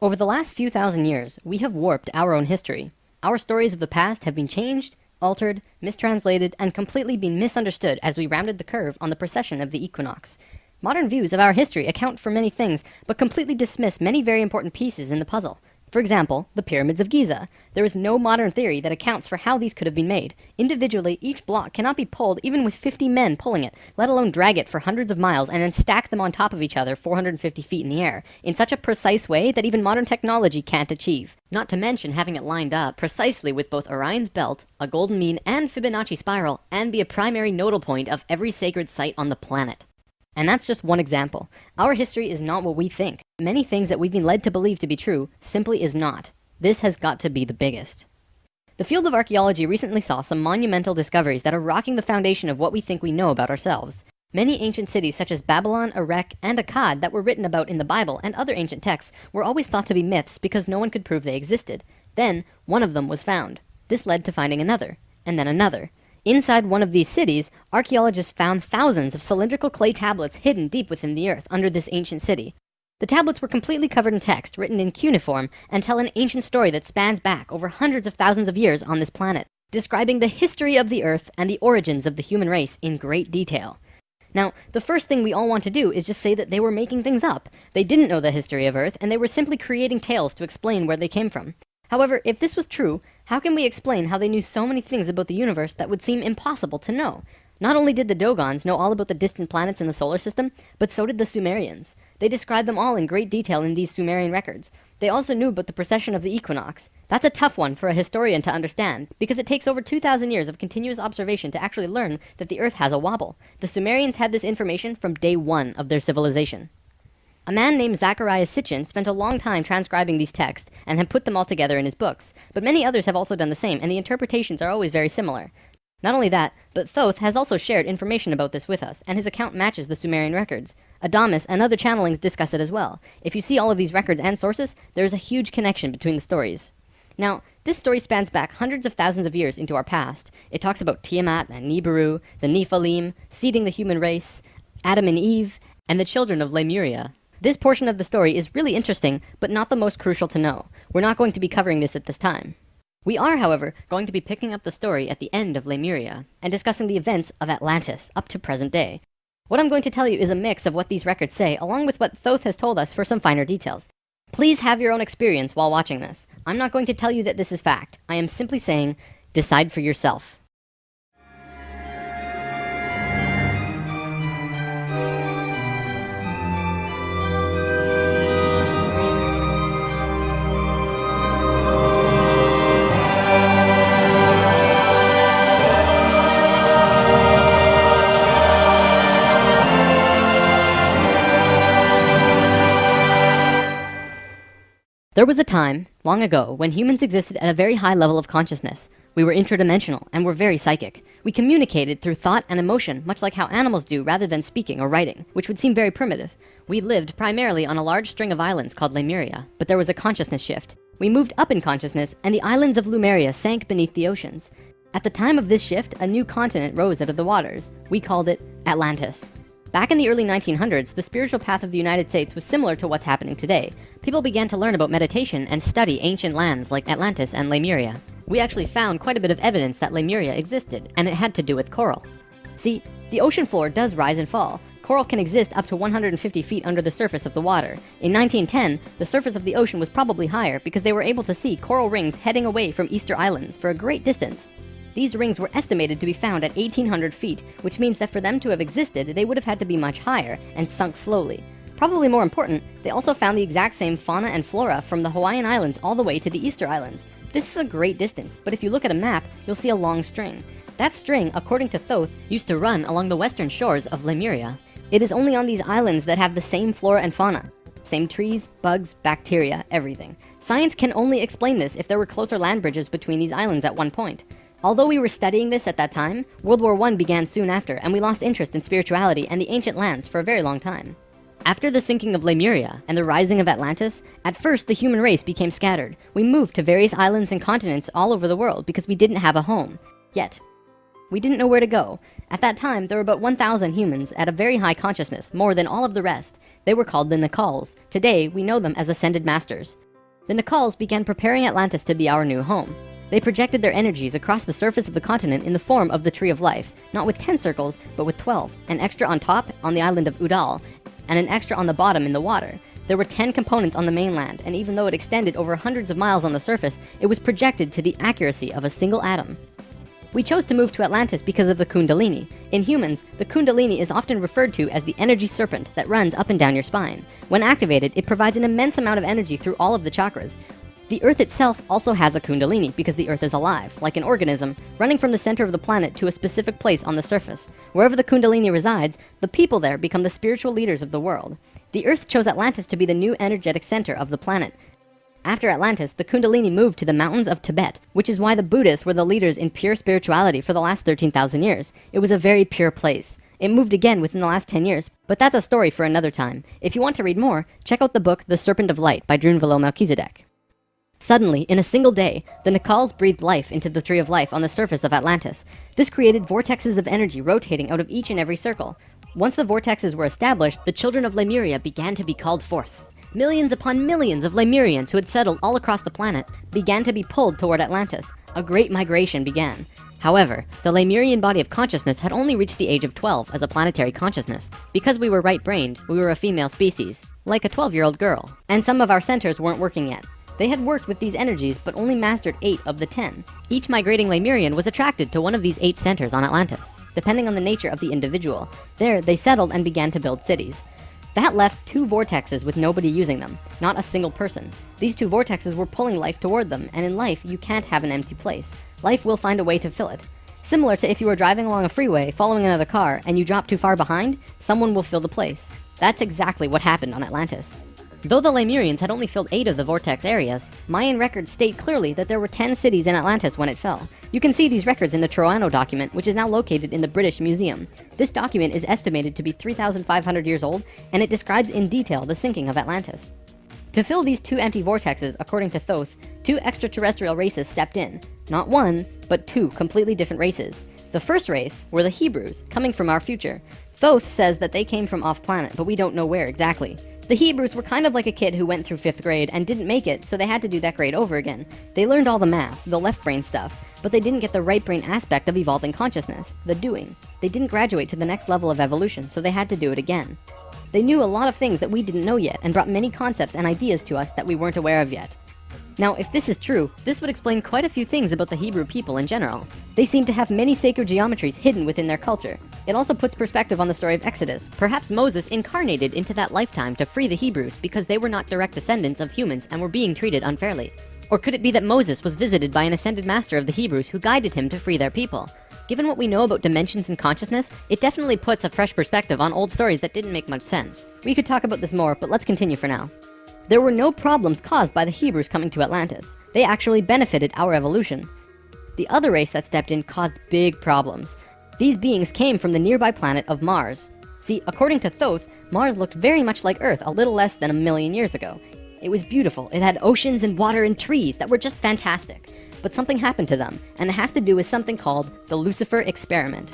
Over the last few thousand years, we have warped our own history. Our stories of the past have been changed, altered, mistranslated, and completely been misunderstood as we rounded the curve on the precession of the equinox. Modern views of our history account for many things, but completely dismiss many very important pieces in the puzzle. For example, the pyramids of Giza. There is no modern theory that accounts for how these could have been made. Individually, each block cannot be pulled even with 50 men pulling it, let alone drag it for hundreds of miles and then stack them on top of each other 450 feet in the air, in such a precise way that even modern technology can't achieve. Not to mention having it lined up precisely with both Orion's belt, a golden mean and Fibonacci spiral, and be a primary nodal point of every sacred site on the planet. And that's just one example. Our history is not what we think. Many things that we've been led to believe to be true simply is not. This has got to be the biggest. The field of archaeology recently saw some monumental discoveries that are rocking the foundation of what we think we know about ourselves. Many ancient cities such as Babylon, Erech, and Akkad that were written about in the Bible and other ancient texts were always thought to be myths because no one could prove they existed. Then, one of them was found. This led to finding another, and then another. Inside one of these cities, archaeologists found thousands of cylindrical clay tablets hidden deep within the earth under this ancient city. The tablets were completely covered in text, written in cuneiform, and tell an ancient story that spans back over hundreds of thousands of years on this planet, describing the history of the earth and the origins of the human race in great detail. Now, the first thing we all want to do is just say that they were making things up. They didn't know the history of Earth, and they were simply creating tales to explain where they came from. However, if this was true, how can we explain how they knew so many things about the universe that would seem impossible to know? Not only did the Dogons know all about the distant planets in the solar system, but so did the Sumerians. They described them all in great detail in these Sumerian records. They also knew about the precession of the equinox. That's a tough one for a historian to understand, because it takes over 2,000 years of continuous observation to actually learn that the Earth has a wobble. The Sumerians had this information from day one of their civilization. A man named Zacharias Sitchin spent a long time transcribing these texts and had put them all together in his books, but many others have also done the same, and the interpretations are always very similar. Not only that, but Thoth has also shared information about this with us, and his account matches the Sumerian records. Adamus and other channelings discuss it as well. If you see all of these records and sources, there is a huge connection between the stories. Now, this story spans back hundreds of thousands of years into our past. It talks about Tiamat and Nibiru, the Nephilim, seeding the human race, Adam and Eve, and the children of Lemuria. This portion of the story is really interesting, but not the most crucial to know. We're not going to be covering this at this time. We are, however, going to be picking up the story at the end of Lemuria, and discussing the events of Atlantis up to present day. What I'm going to tell you is a mix of what these records say, along with what Thoth has told us for some finer details. Please have your own experience while watching this. I'm not going to tell you that this is fact. I am simply saying, decide for yourself. There was a time, long ago, when humans existed at a very high level of consciousness. We were interdimensional and were very psychic. We communicated through thought and emotion, much like how animals do rather than speaking or writing, which would seem very primitive. We lived primarily on a large string of islands called Lemuria, but there was a consciousness shift. We moved up in consciousness, and the islands of Lemuria sank beneath the oceans. At the time of this shift, a new continent rose out of the waters. We called it Atlantis. Back in the early 1900s, the spiritual path of the United States was similar to what's happening today. People began to learn about meditation and study ancient lands like Atlantis and Lemuria. We actually found quite a bit of evidence that Lemuria existed, and it had to do with coral. See, the ocean floor does rise and fall. Coral can exist up to 150 feet under the surface of the water. In 1910, the surface of the ocean was probably higher because they were able to see coral rings heading away from Easter Islands for a great distance. These rings were estimated to be found at 1,800 feet, which means that for them to have existed, they would have had to be much higher and sunk slowly. Probably more important, they also found the exact same fauna and flora from the Hawaiian Islands all the way to the Easter Islands. This is a great distance, but if you look at a map, you'll see a long string. That string, according to Thoth, used to run along the western shores of Lemuria. It is only on these islands that have the same flora and fauna. Same trees, bugs, bacteria, everything. Science can only explain this if there were closer land bridges between these islands at one point. Although we were studying this at that time, World War I began soon after, and we lost interest in spirituality and the ancient lands for a very long time. After the sinking of Lemuria and the rising of Atlantis, at first the human race became scattered. We moved to various islands and continents all over the world because we didn't have a home. Yet, we didn't know where to go. At that time, there were about 1,000 humans at a very high consciousness, more than all of the rest. They were called the Nakals. Today, we know them as ascended masters. The Nicals began preparing Atlantis to be our new home. They projected their energies across the surface of the continent in the form of the Tree of Life, not with 10 circles, but with 12, an extra on top on the island of Udal, and an extra on the bottom in the water. There were 10 components on the mainland, and even though it extended over hundreds of miles on the surface, it was projected to the accuracy of a single atom. We chose to move to Atlantis because of the Kundalini. In humans, the Kundalini is often referred to as the energy serpent that runs up and down your spine. When activated, it provides an immense amount of energy through all of the chakras. The Earth itself also has a Kundalini because the Earth is alive, like an organism, running from the center of the planet to a specific place on the surface. Wherever the Kundalini resides, the people there become the spiritual leaders of the world. The Earth chose Atlantis to be the new energetic center of the planet. After Atlantis, the Kundalini moved to the mountains of Tibet, which is why the Buddhists were the leaders in pure spirituality for the last 13,000 years. It was a very pure place. It moved again within the last 10 years, but that's a story for another time. If you want to read more, check out the book The Serpent of Light by Drunvalo Melchizedek. Suddenly, in a single day, the Nicals breathed life into the Tree of Life on the surface of Atlantis. This created vortexes of energy rotating out of each and every circle. Once the vortexes were established, the children of Lemuria began to be called forth. Millions upon millions of Lemurians who had settled all across the planet began to be pulled toward Atlantis. A great migration began. However, the Lemurian body of consciousness had only reached the age of 12 as a planetary consciousness. Because we were right-brained, we were a female species, like a 12-year-old girl. And some of our centers weren't working yet. They had worked with these energies, but only mastered 8 of the 10. Each migrating Lemurian was attracted to one of these 8 centers on Atlantis, depending on the nature of the individual. There, they settled and began to build cities. That left 2 vortexes with nobody using them, not a single person. These 2 vortexes were pulling life toward them, and in life, you can't have an empty place. Life will find a way to fill it. Similar to if you were driving along a freeway, following another car, and you drop too far behind, someone will fill the place. That's exactly what happened on Atlantis. Though the Lemurians had only filled 8 of the vortex areas, Mayan records state clearly that there were 10 cities in Atlantis when it fell. You can see these records in the Troano document, which is now located in the British Museum. This document is estimated to be 3,500 years old, and it describes in detail the sinking of Atlantis. To fill these 2 empty vortexes, according to Thoth, 2 extraterrestrial races stepped in. Not 1, but 2 completely different races. The first race were the Hebrews, coming from our future. Thoth says that they came from off-planet, but we don't know where exactly. The Hebrews were kind of like a kid who went through 5th grade and didn't make it, so they had to do that grade over again. They learned all the math, the left brain stuff, but they didn't get the right brain aspect of evolving consciousness, the doing. They didn't graduate to the next level of evolution, so they had to do it again. They knew a lot of things that we didn't know yet and brought many concepts and ideas to us that we weren't aware of yet. Now, if this is true, this would explain quite a few things about the Hebrew people in general. They seem to have many sacred geometries hidden within their culture. It also puts perspective on the story of Exodus. Perhaps Moses incarnated into that lifetime to free the Hebrews because they were not direct descendants of humans and were being treated unfairly. Or could it be that Moses was visited by an ascended master of the Hebrews who guided him to free their people? Given what we know about dimensions and consciousness, it definitely puts a fresh perspective on old stories that didn't make much sense. We could talk about this more, but let's continue for now. There were no problems caused by the Hebrews coming to Atlantis. They actually benefited our evolution. The other race that stepped in caused big problems. These beings came from the nearby planet of Mars. See, according to Thoth, Mars looked very much like Earth a little less than 1,000,000 years ago. It was beautiful. It had oceans and water and trees that were just fantastic. But something happened to them, and it has to do with something called the Lucifer experiment.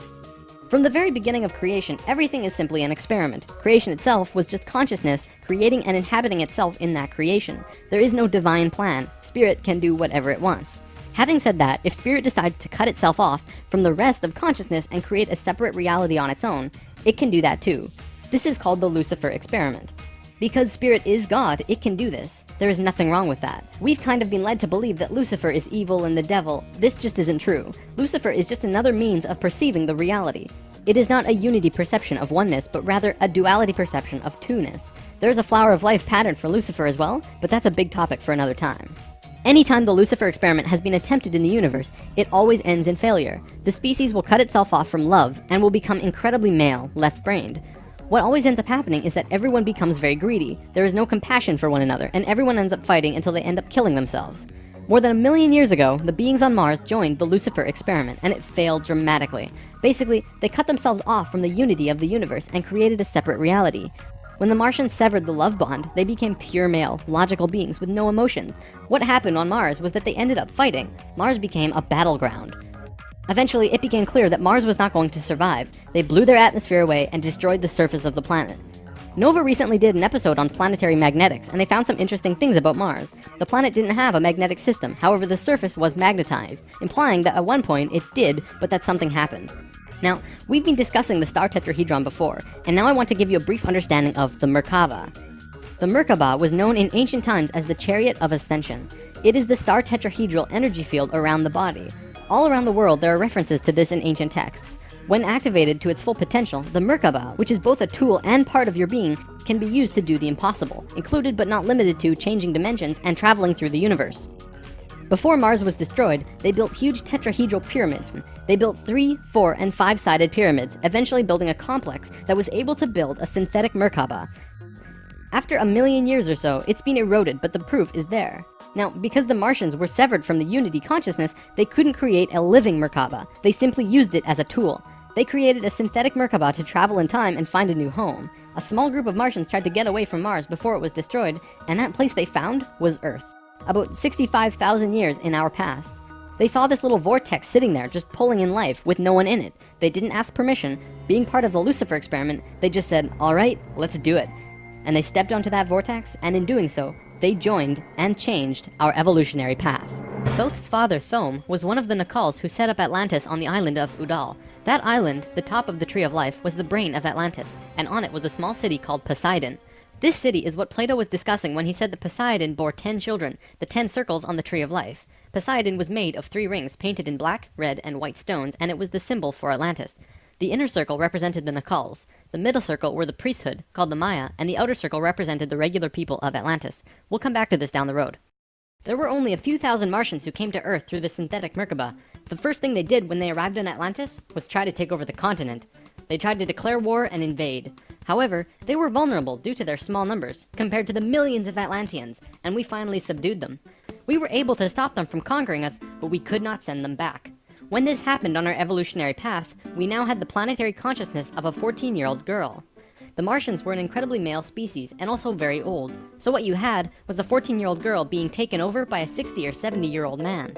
From the very beginning of creation, everything is simply an experiment. Creation itself was just consciousness creating and inhabiting itself in that creation. There is no divine plan. Spirit can do whatever it wants. Having said that, if spirit decides to cut itself off from the rest of consciousness and create a separate reality on its own, it can do that too. This is called the Lucifer experiment. Because spirit is God, it can do this. There is nothing wrong with that. We've kind of been led to believe that Lucifer is evil and the devil. This just isn't true. Lucifer is just another means of perceiving the reality. It is not a unity perception of oneness, but rather a duality perception of two-ness. There's a flower of life pattern for Lucifer as well, but that's a big topic for another time. Anytime the Lucifer experiment has been attempted in the universe, it always ends in failure. The species will cut itself off from love and will become incredibly male, left-brained. What always ends up happening is that everyone becomes very greedy. There is no compassion for one another, and everyone ends up fighting until they end up killing themselves. More than 1,000,000 years ago, the beings on Mars joined the Lucifer experiment, and it failed dramatically. Basically, they cut themselves off from the unity of the universe and created a separate reality. When the Martians severed the love bond, they became pure male, logical beings with no emotions. What happened on Mars was that they ended up fighting. Mars became a battleground. Eventually, it became clear that Mars was not going to survive. They blew their atmosphere away and destroyed the surface of the planet. Nova recently did an episode on planetary magnetics, and they found some interesting things about Mars. The planet didn't have a magnetic system, however the surface was magnetized, implying that at one point it did, but that something happened. Now, we've been discussing the star tetrahedron before, and now I want to give you a brief understanding of the Merkaba. The Merkaba was known in ancient times as the Chariot of Ascension. It is the star tetrahedral energy field around the body. All around the world there are references to this in ancient texts. When activated to its full potential, the Merkaba, which is both a tool and part of your being, can be used to do the impossible, included but not limited to changing dimensions and traveling through the universe. Before Mars was destroyed, they built huge tetrahedral pyramids. They built 3, 4, and 5-sided pyramids, eventually building a complex that was able to build a synthetic Merkaba. After a million years or so, it's been eroded, but the proof is there. Now, because the Martians were severed from the Unity consciousness, they couldn't create a living Merkaba. They simply used it as a tool. They created a synthetic Merkaba to travel in time and find a new home. A small group of Martians tried to get away from Mars before it was destroyed, and that place they found was Earth. About 65,000 years in our past. They saw this little vortex sitting there just pulling in life with no one in it. They didn't ask permission. Being part of the Lucifer experiment, they just said, alright, let's do it. And they stepped onto that vortex, and in doing so, they joined and changed our evolutionary path. Thoth's father, Thome, was one of the Nacals who set up Atlantis on the island of Udal. That island, the top of the Tree of Life, was the brain of Atlantis, and on it was a small city called Poseidon. This city is what Plato was discussing when he said that Poseidon bore 10 children, the 10 circles on the Tree of Life. Poseidon was made of 3 rings painted in black, red, and white stones, and it was the symbol for Atlantis. The inner circle represented the Nacals, the middle circle were the priesthood, called the Maya, and the outer circle represented the regular people of Atlantis. We'll come back to this down the road. There were only a few thousand Martians who came to Earth through the synthetic Merkaba. The first thing they did when they arrived in Atlantis was try to take over the continent. They tried to declare war and invade. However, they were vulnerable due to their small numbers, compared to the millions of Atlanteans, and we finally subdued them. We were able to stop them from conquering us, but we could not send them back. When this happened on our evolutionary path, we now had the planetary consciousness of a 14-year-old girl. The Martians were an incredibly male species, and also very old. So what you had was a 14-year-old girl being taken over by a 60 or 70-year-old man.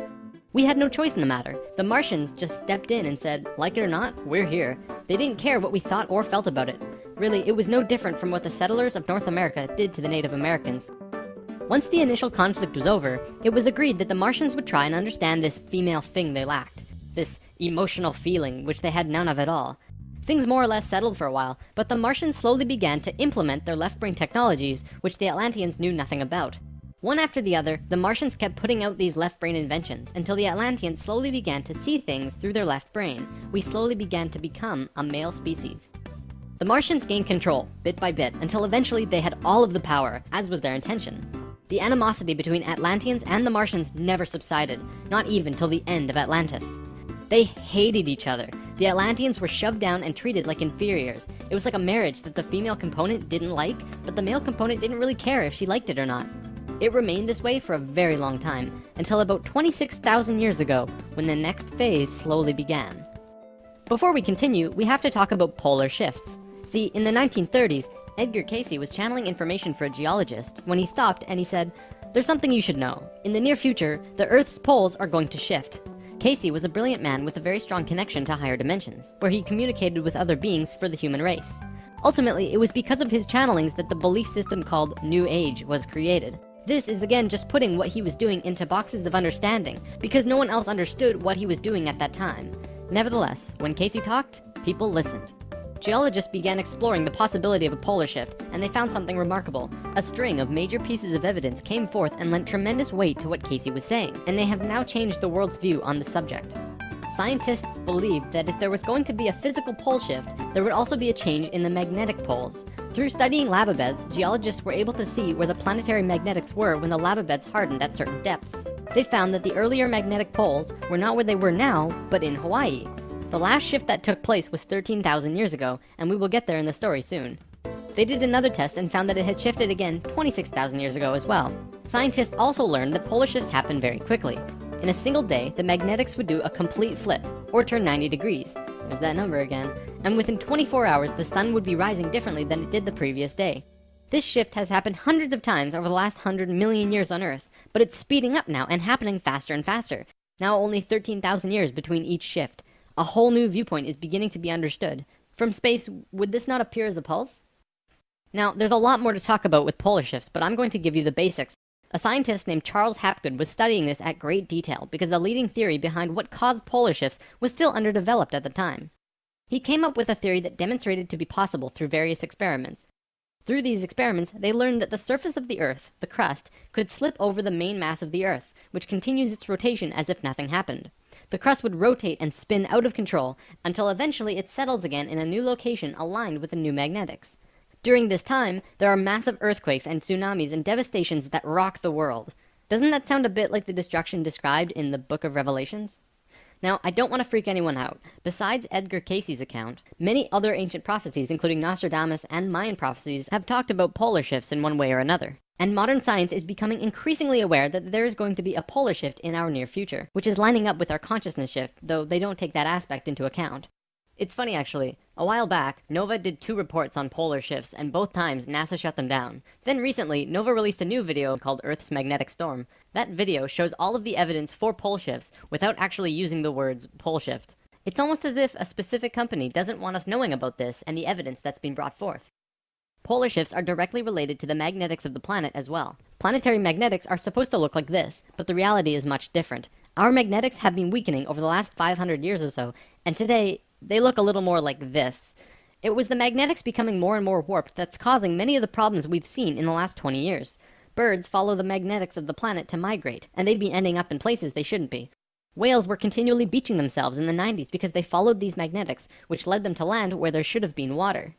We had no choice in the matter. The Martians just stepped in and said, like it or not, we're here. They didn't care what we thought or felt about it. Really, it was no different from what the settlers of North America did to the Native Americans. Once the initial conflict was over, it was agreed that the Martians would try and understand this female thing they lacked. This emotional feeling, which they had none of at all. Things more or less settled for a while, but the Martians slowly began to implement their left-brain technologies, which the Atlanteans knew nothing about. One after the other, the Martians kept putting out these left-brain inventions, until the Atlanteans slowly began to see things through their left brain. We slowly began to become a male species. The Martians gained control, bit by bit, until eventually they had all of the power, as was their intention. The animosity between Atlanteans and the Martians never subsided, not even till the end of Atlantis. They hated each other. The Atlanteans were shoved down and treated like inferiors. It was like a marriage that the female component didn't like, but the male component didn't really care if she liked it or not. It remained this way for a very long time, until about 26,000 years ago, when the next phase slowly began. Before we continue, we have to talk about polar shifts. See, in the 1930s, Edgar Cayce was channeling information for a geologist when he stopped and he said, "There's something you should know. In the near future, the Earth's poles are going to shift." Cayce was a brilliant man with a very strong connection to higher dimensions, where he communicated with other beings for the human race. Ultimately, it was because of his channelings that the belief system called New Age was created. This is again just putting what he was doing into boxes of understanding, because no one else understood what he was doing at that time. Nevertheless, when Cayce talked, people listened. Geologists began exploring the possibility of a polar shift, and they found something remarkable. A string of major pieces of evidence came forth and lent tremendous weight to what Cayce was saying, and they have now changed the world's view on the subject. Scientists believed that if there was going to be a physical pole shift, there would also be a change in the magnetic poles. Through studying lava beds, geologists were able to see where the planetary magnetics were when the lava beds hardened at certain depths. They found that the earlier magnetic poles were not where they were now, but in Hawaii. The last shift that took place was 13,000 years ago, and we will get there in the story soon. They did another test and found that it had shifted again 26,000 years ago as well. Scientists also learned that polar shifts happen very quickly. In a single day, the magnetics would do a complete flip, or turn 90 degrees. There's that number again. And within 24 hours, the sun would be rising differently than it did the previous day. This shift has happened hundreds of times over the last 100 million years on Earth, but it's speeding up now and happening faster and faster. Now only 13,000 years between each shift. A whole new viewpoint is beginning to be understood. From space, would this not appear as a pulse? Now, there's a lot more to talk about with polar shifts, but I'm going to give you the basics. A scientist named Charles Hapgood was studying this at great detail because the leading theory behind what caused polar shifts was still underdeveloped at the time. He came up with a theory that demonstrated to be possible through various experiments. Through these experiments, they learned that the surface of the Earth, the crust, could slip over the main mass of the Earth, which continues its rotation as if nothing happened. The crust would rotate and spin out of control until eventually it settles again in a new location aligned with the new magnetics. During this time, there are massive earthquakes and tsunamis and devastations that rock the world. Doesn't that sound a bit like the destruction described in the Book of Revelations? Now, I don't want to freak anyone out. Besides Edgar Cayce's account, many other ancient prophecies, including Nostradamus and Mayan prophecies, have talked about polar shifts in one way or another. And modern science is becoming increasingly aware that there is going to be a polar shift in our near future, which is lining up with our consciousness shift, though they don't take that aspect into account. It's funny actually, a while back, NOVA did 2 reports on polar shifts, and both times NASA shut them down. Then recently, NOVA released a new video called Earth's Magnetic Storm. That video shows all of the evidence for pole shifts without actually using the words pole shift. It's almost as if a specific company doesn't want us knowing about this and the evidence that's been brought forth. Polar shifts are directly related to the magnetics of the planet as well. Planetary magnetics are supposed to look like this, but the reality is much different. Our magnetics have been weakening over the last 500 years or so, and today, they look a little more like this. It was the magnetics becoming more and more warped that's causing many of the problems we've seen in the last 20 years. Birds follow the magnetics of the planet to migrate, and they've been ending up in places they shouldn't be. Whales were continually beaching themselves in the 90s because they followed these magnetics, which led them to land where there should have been water.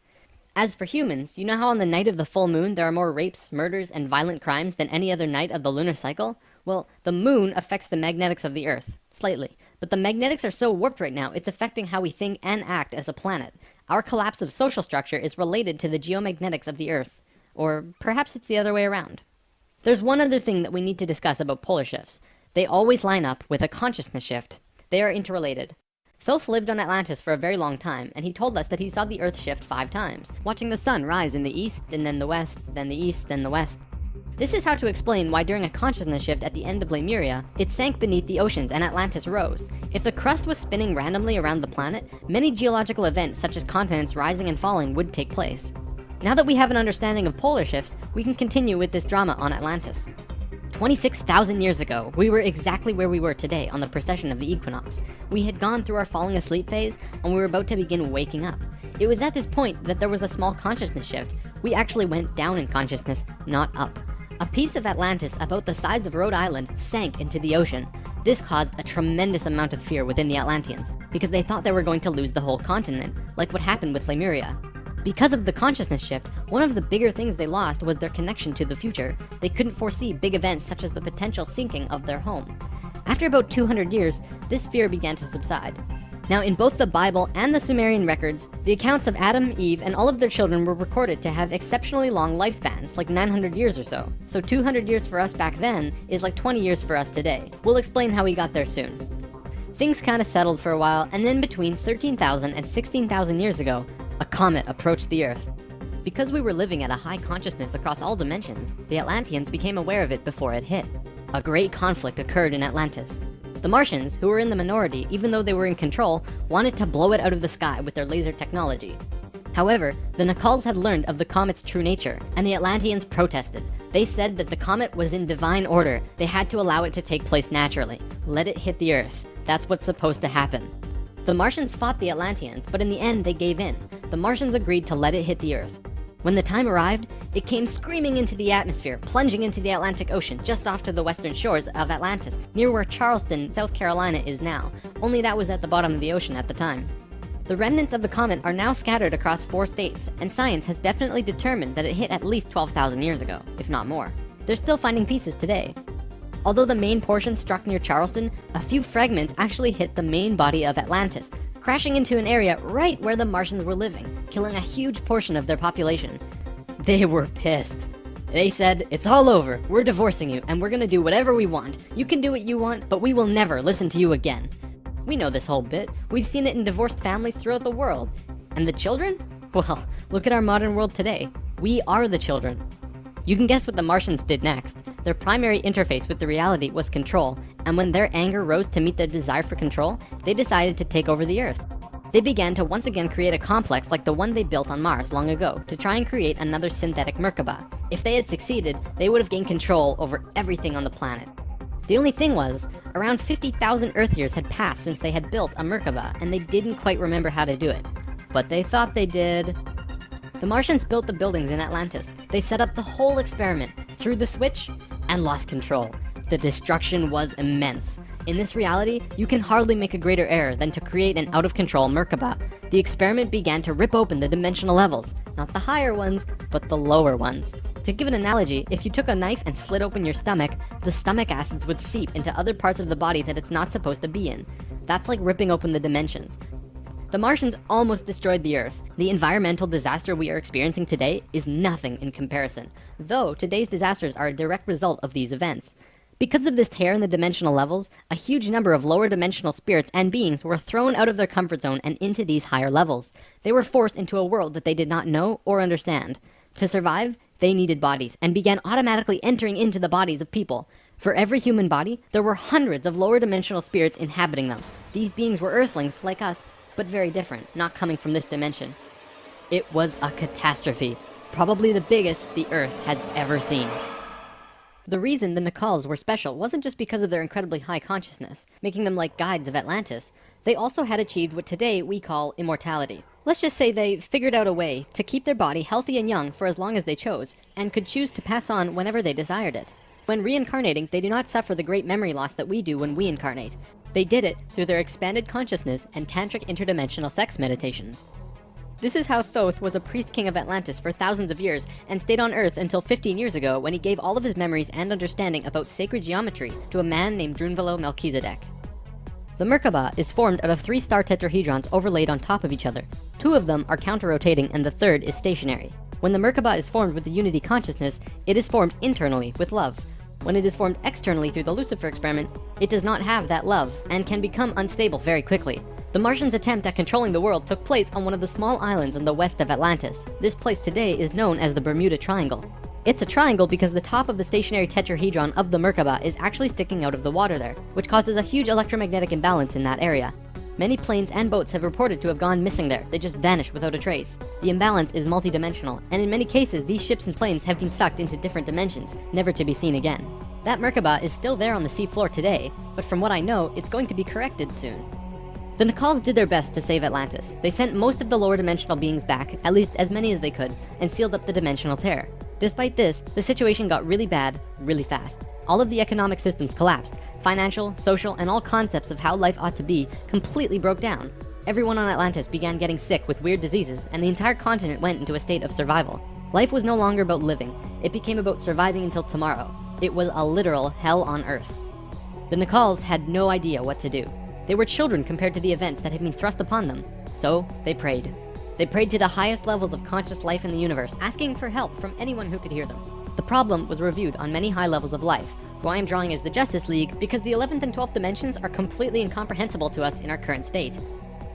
As for humans, you know how on the night of the full moon there are more rapes, murders, and violent crimes than any other night of the lunar cycle? Well, the moon affects the magnetics of the Earth, slightly. But the magnetics are so warped right now, it's affecting how we think and act as a planet. Our collapse of social structure is related to the geomagnetics of the Earth. Or perhaps it's the other way around. There's one other thing that we need to discuss about polar shifts. They always line up with a consciousness shift. They are interrelated. Thoth lived on Atlantis for a very long time, and he told us that he saw the Earth shift 5 times, watching the sun rise in the east, and then the west, then the east, then the west. This is how to explain why during a consciousness shift at the end of Lemuria, it sank beneath the oceans and Atlantis rose. If the crust was spinning randomly around the planet, many geological events such as continents rising and falling would take place. Now that we have an understanding of polar shifts, we can continue with this drama on Atlantis. 26,000 years ago, we were exactly where we were today on the precession of the equinox. We had gone through our falling asleep phase, and we were about to begin waking up. It was at this point that there was a small consciousness shift. We actually went down in consciousness, not up. A piece of Atlantis about the size of Rhode Island sank into the ocean. This caused a tremendous amount of fear within the Atlanteans, because they thought they were going to lose the whole continent, like what happened with Lemuria. Because of the consciousness shift, one of the bigger things they lost was their connection to the future. They couldn't foresee big events such as the potential sinking of their home. After about 200 years, this fear began to subside. Now, in both the Bible and the Sumerian records, the accounts of Adam, Eve, and all of their children were recorded to have exceptionally long lifespans, like 900 years or so. So 200 years for us back then is like 20 years for us today. We'll explain how we got there soon. Things kind of settled for a while, and then between 13,000 and 16,000 years ago, a comet approached the Earth. Because we were living at a high consciousness across all dimensions, the Atlanteans became aware of it before it hit. A great conflict occurred in Atlantis. The Martians, who were in the minority even though they were in control, wanted to blow it out of the sky with their laser technology. However, the Nakals had learned of the comet's true nature, and the Atlanteans protested. They said that the comet was in divine order. They had to allow it to take place naturally. Let it hit the Earth. That's what's supposed to happen. The Martians fought the Atlanteans, but in the end they gave in. The Martians agreed to let it hit the Earth. When the time arrived, it came screaming into the atmosphere, plunging into the Atlantic Ocean just off to the western shores of Atlantis, near where Charleston, South Carolina is now, only that was at the bottom of the ocean at the time. The remnants of the comet are now scattered across 4 states, and science has definitely determined that it hit at least 12,000 years ago, if not more. They're still finding pieces today. Although the main portion struck near Charleston, a few fragments actually hit the main body of Atlantis, crashing into an area right where the Martians were living, killing a huge portion of their population. They were pissed. They said, "It's all over, we're divorcing you, and we're gonna do whatever we want. You can do what you want, but we will never listen to you again." We know this whole bit. We've seen it in divorced families throughout the world. And the children? Well, look at our modern world today. We are the children. You can guess what the Martians did next. Their primary interface with the reality was control, and when their anger rose to meet their desire for control, they decided to take over the Earth. They began to once again create a complex like the one they built on Mars long ago to try and create another synthetic Merkaba. If they had succeeded, they would have gained control over everything on the planet. The only thing was, around 50,000 Earth years had passed since they had built a Merkaba, and they didn't quite remember how to do it. But they thought they did. The Martians built the buildings in Atlantis. They set up the whole experiment, threw the switch, and lost control. The destruction was immense. In this reality, you can hardly make a greater error than to create an out-of-control Merkaba. The experiment began to rip open the dimensional levels, not the higher ones, but the lower ones. To give an analogy, if you took a knife and slit open your stomach, the stomach acids would seep into other parts of the body that it's not supposed to be in. That's like ripping open the dimensions. The Martians almost destroyed the Earth. The environmental disaster we are experiencing today is nothing in comparison, though today's disasters are a direct result of these events. Because of this tear in the dimensional levels, a huge number of lower dimensional spirits and beings were thrown out of their comfort zone and into these higher levels. They were forced into a world that they did not know or understand. To survive, they needed bodies and began automatically entering into the bodies of people. For every human body, there were hundreds of lower dimensional spirits inhabiting them. These beings were Earthlings like us, but very different, not coming from this dimension. It was a catastrophe, probably the biggest the Earth has ever seen. The reason the Nacals were special wasn't just because of their incredibly high consciousness, making them like guides of Atlantis. They also had achieved what today we call immortality. Let's just say they figured out a way to keep their body healthy and young for as long as they chose, and could choose to pass on whenever they desired it. When reincarnating, they do not suffer the great memory loss that we do when we incarnate. They did it through their expanded consciousness and tantric interdimensional sex meditations. This is how Thoth was a priest king of Atlantis for thousands of years and stayed on Earth until 15 years ago when he gave all of his memories and understanding about sacred geometry to a man named Drunvalo Melchizedek. The Merkaba is formed out of 3 star tetrahedrons overlaid on top of each other. 2 of them are counter-rotating and the third is stationary. When the Merkaba is formed with the unity consciousness, it is formed internally with love. When it is formed externally through the Lucifer experiment, it does not have that love and can become unstable very quickly. The Martians' attempt at controlling the world took place on one of the small islands in the west of Atlantis. This place today is known as the Bermuda Triangle. It's a triangle because the top of the stationary tetrahedron of the Merkaba is actually sticking out of the water there, which causes a huge electromagnetic imbalance in that area. Many planes and boats have reported to have gone missing there. They just vanished without a trace. The imbalance is multidimensional, and in many cases, these ships and planes have been sucked into different dimensions, never to be seen again. That Merkaba is still there on the seafloor today, but from what I know, it's going to be corrected soon. The Nacals did their best to save Atlantis. They sent most of the lower dimensional beings back, at least as many as they could, and sealed up the dimensional tear. Despite this, the situation got really bad, really fast. All of the economic systems collapsed. Financial, social, and all concepts of how life ought to be completely broke down. Everyone on Atlantis began getting sick with weird diseases, and the entire continent went into a state of survival. Life was no longer about living. It became about surviving until tomorrow. It was a literal hell on Earth. The Nacals had no idea what to do. They were children compared to the events that had been thrust upon them. So they prayed. They prayed to the highest levels of conscious life in the universe, asking for help from anyone who could hear them. The problem was reviewed on many high levels of life, who I am drawing as the Justice League because the 11th and 12th dimensions are completely incomprehensible to us in our current state.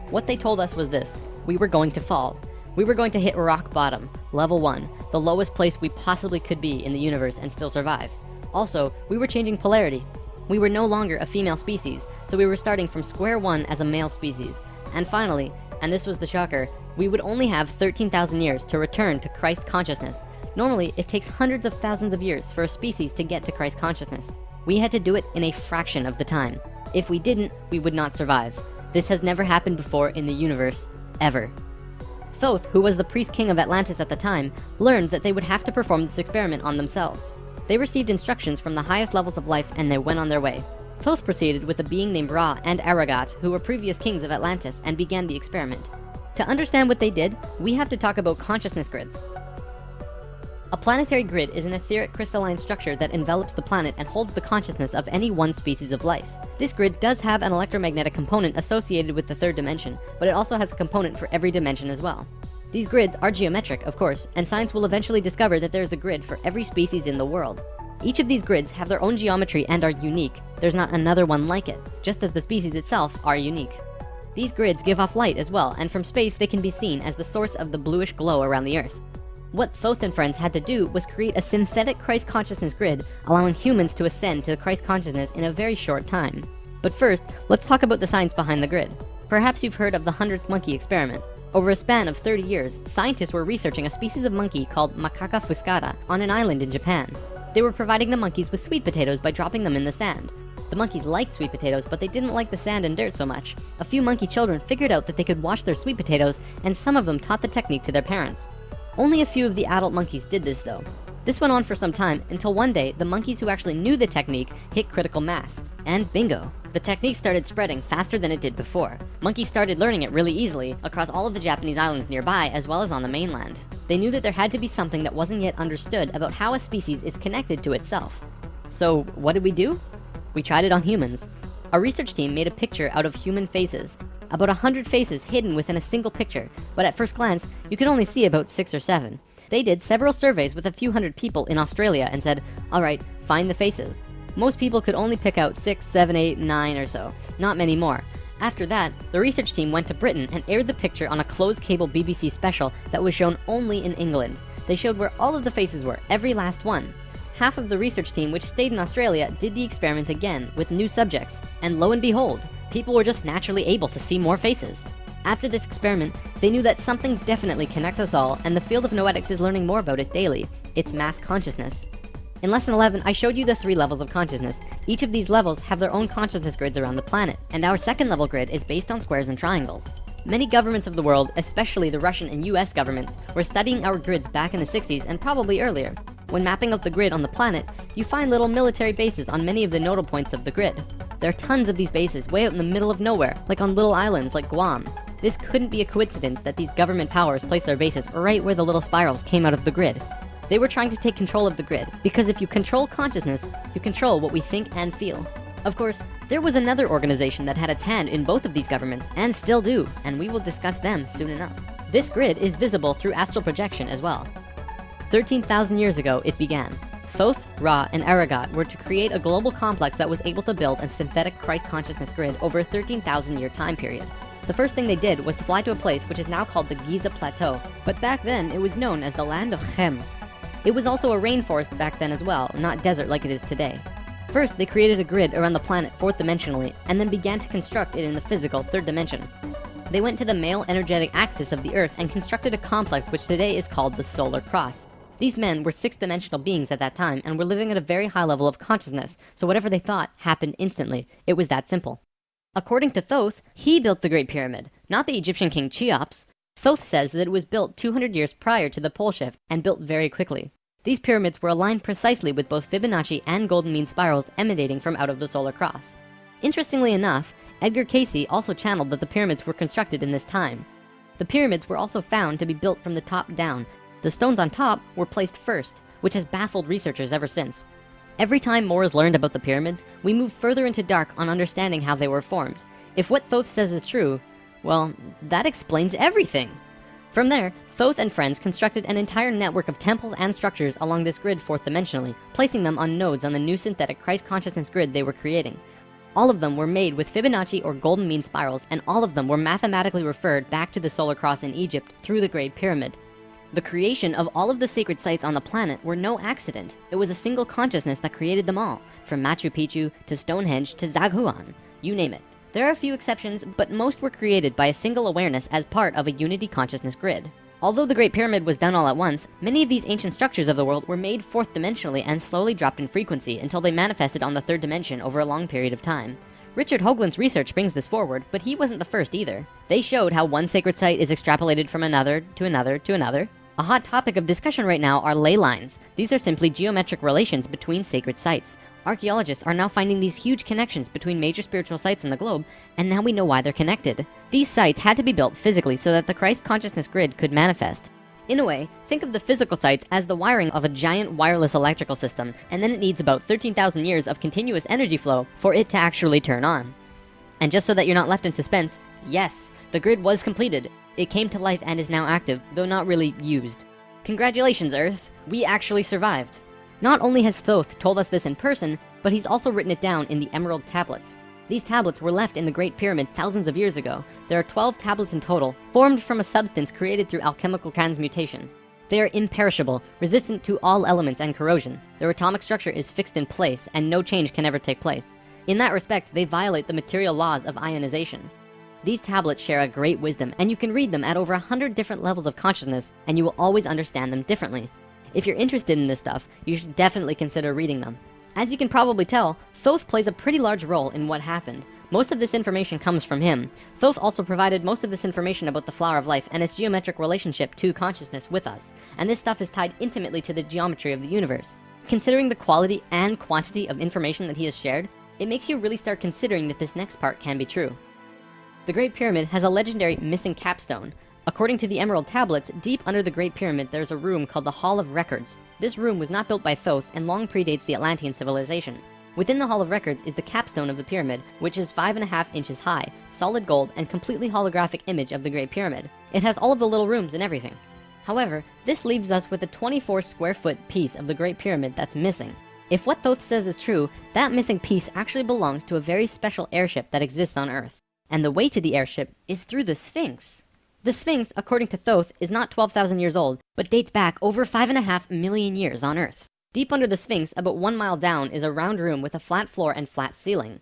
What they told us was this: we were going to fall. We were going to hit rock bottom, level 1, the lowest place we possibly could be in the universe and still survive. Also, we were changing polarity. We were no longer a female species, so we were starting from square one as a male species. And finally, and this was the shocker, we would only have 13,000 years to return to Christ consciousness. Normally, it takes hundreds of thousands of years for a species to get to Christ consciousness. We had to do it in a fraction of the time. If we didn't, we would not survive. This has never happened before in the universe, ever. Thoth, who was the priest king of Atlantis at the time, learned that they would have to perform this experiment on themselves. They received instructions from the highest levels of life and they went on their way. Thoth proceeded with a being named Ra and Aragat, who were previous kings of Atlantis, and began the experiment. To understand what they did, we have to talk about consciousness grids. A planetary grid is an etheric crystalline structure that envelops the planet and holds the consciousness of any one species of life. This grid does have an electromagnetic component associated with the third dimension, but it also has a component for every dimension as well. These grids are geometric, of course, and science will eventually discover that there is a grid for every species in the world. Each of these grids have their own geometry and are unique. There's not another one like it, just as the species itself are unique. These grids give off light as well, and from space they can be seen as the source of the bluish glow around the Earth. What Thoth and friends had to do was create a synthetic Christ consciousness grid, allowing humans to ascend to Christ consciousness in a very short time. But first, let's talk about the science behind the grid. Perhaps you've heard of the 100th monkey experiment. Over a span of 30 years, scientists were researching a species of monkey called macaca fuscata on an island in Japan. They were providing the monkeys with sweet potatoes by dropping them in the sand. The monkeys liked sweet potatoes, but they didn't like the sand and dirt so much. A few monkey children figured out that they could wash their sweet potatoes, and some of them taught the technique to their parents. Only a few of the adult monkeys did this though. This went on for some time until one day, the monkeys who actually knew the technique hit critical mass. And bingo, the technique started spreading faster than it did before. Monkeys started learning it really easily across all of the Japanese islands nearby as well as on the mainland. They knew that there had to be something that wasn't yet understood about how a species is connected to itself. So what did we do? We tried it on humans. Our research team made a picture out of human faces. About 100 faces hidden within a single picture, but at first glance, you could only see about 6 or 7. They did several surveys with a few hundred people in Australia and said, alright, find the faces. Most people could only pick out 6, 7, 8, 9 or so, not many more. After that, the research team went to Britain and aired the picture on a closed cable BBC special that was shown only in England. They showed where all of the faces were, every last one. Half of the research team, which stayed in Australia, did the experiment again with new subjects. And lo and behold, people were just naturally able to see more faces. After this experiment, they knew that something definitely connects us all, and the field of noetics is learning more about it daily. It's mass consciousness. In lesson 11, I showed you the 3 levels of consciousness. Each of these levels have their own consciousness grids around the planet, and our second level grid is based on squares and triangles. Many governments of the world, especially the Russian and US governments, were studying our grids back in the 60s and probably earlier. When mapping out the grid on the planet, you find little military bases on many of the nodal points of the grid. There are tons of these bases way out in the middle of nowhere, like on little islands like Guam. This couldn't be a coincidence that these government powers placed their bases right where the little spirals came out of the grid. They were trying to take control of the grid, because if you control consciousness, you control what we think and feel. Of course, there was another organization that had its hand in both of these governments, and still do, and we will discuss them soon enough. This grid is visible through astral projection as well. 13,000 years ago, it began. Thoth, Ra, and Aragat were to create a global complex that was able to build a synthetic Christ consciousness grid over a 13,000 year time period. The first thing they did was to fly to a place which is now called the Giza Plateau, but back then it was known as the land of Chem. It was also a rainforest back then as well, not desert like it is today. First, they created a grid around the planet 4th dimensionally, and then began to construct it in the physical 3rd dimension. They went to the male energetic axis of the Earth and constructed a complex which today is called the Solar Cross. These men were 6th-dimensional beings at that time and were living at a very high level of consciousness, so whatever they thought happened instantly. It was that simple. According to Thoth, he built the Great Pyramid, not the Egyptian king Cheops. Thoth says that it was built 200 years prior to the pole shift and built very quickly. These pyramids were aligned precisely with both Fibonacci and golden mean spirals emanating from out of the solar cross. Interestingly enough, Edgar Cayce also channeled that the pyramids were constructed in this time. The pyramids were also found to be built from the top down. The stones on top were placed first, which has baffled researchers ever since. Every time more is learned about the pyramids, we move further into dark on understanding how they were formed. If what Thoth says is true, well, that explains everything. From there, Thoth and friends constructed an entire network of temples and structures along this grid 4th dimensionally, placing them on nodes on the new synthetic Christ consciousness grid they were creating. All of them were made with Fibonacci or golden mean spirals, and all of them were mathematically referred back to the solar cross in Egypt through the Great Pyramid. The creation of all of the sacred sites on the planet were no accident. It was a single consciousness that created them all, from Machu Picchu to Stonehenge to Zaghuan, you name it. There are a few exceptions, but most were created by a single awareness as part of a unity consciousness grid. Although the Great Pyramid was done all at once, many of these ancient structures of the world were made 4th dimensionally and slowly dropped in frequency until they manifested on the 3rd dimension over a long period of time. Richard Hoagland's research brings this forward, but he wasn't the first either. They showed how one sacred site is extrapolated from another to another to another. A hot topic of discussion right now are ley lines. These are simply geometric relations between sacred sites. Archaeologists are now finding these huge connections between major spiritual sites on the globe, and now we know why they're connected. These sites had to be built physically so that the Christ consciousness grid could manifest. In a way, think of the physical sites as the wiring of a giant wireless electrical system, and then it needs about 13,000 years of continuous energy flow for it to actually turn on. And just so that you're not left in suspense, yes, the grid was completed. It came to life and is now active, though not really used. Congratulations, Earth! We actually survived. Not only has Thoth told us this in person, but he's also written it down in the Emerald Tablets. These tablets were left in the Great Pyramid thousands of years ago. There are 12 tablets in total, formed from a substance created through alchemical transmutation. They are imperishable, resistant to all elements and corrosion. Their atomic structure is fixed in place, and no change can ever take place. In that respect, they violate the material laws of ionization. These tablets share a great wisdom, and you can read them at over 100 different levels of consciousness, and you will always understand them differently. If you're interested in this stuff, you should definitely consider reading them. As you can probably tell, Thoth plays a pretty large role in what happened. Most of this information comes from him. Thoth also provided most of this information about the flower of life and its geometric relationship to consciousness with us. And this stuff is tied intimately to the geometry of the universe. Considering the quality and quantity of information that he has shared, it makes you really start considering that this next part can be true. The Great Pyramid has a legendary missing capstone. According to the Emerald Tablets, deep under the Great Pyramid there's a room called the Hall of Records. This room was not built by Thoth and long predates the Atlantean civilization. Within the Hall of Records is the capstone of the pyramid, which is 5.5 inches high, solid gold, and completely holographic image of the Great Pyramid. It has all of the little rooms and everything. However, this leaves us with a 24 square foot piece of the Great Pyramid that's missing. If what Thoth says is true, that missing piece actually belongs to a very special airship that exists on Earth. And the way to the airship is through the Sphinx. The Sphinx, according to Thoth, is not 12,000 years old, but dates back over 5.5 million years on Earth. Deep under the Sphinx, about 1 mile down, is a round room with a flat floor and flat ceiling.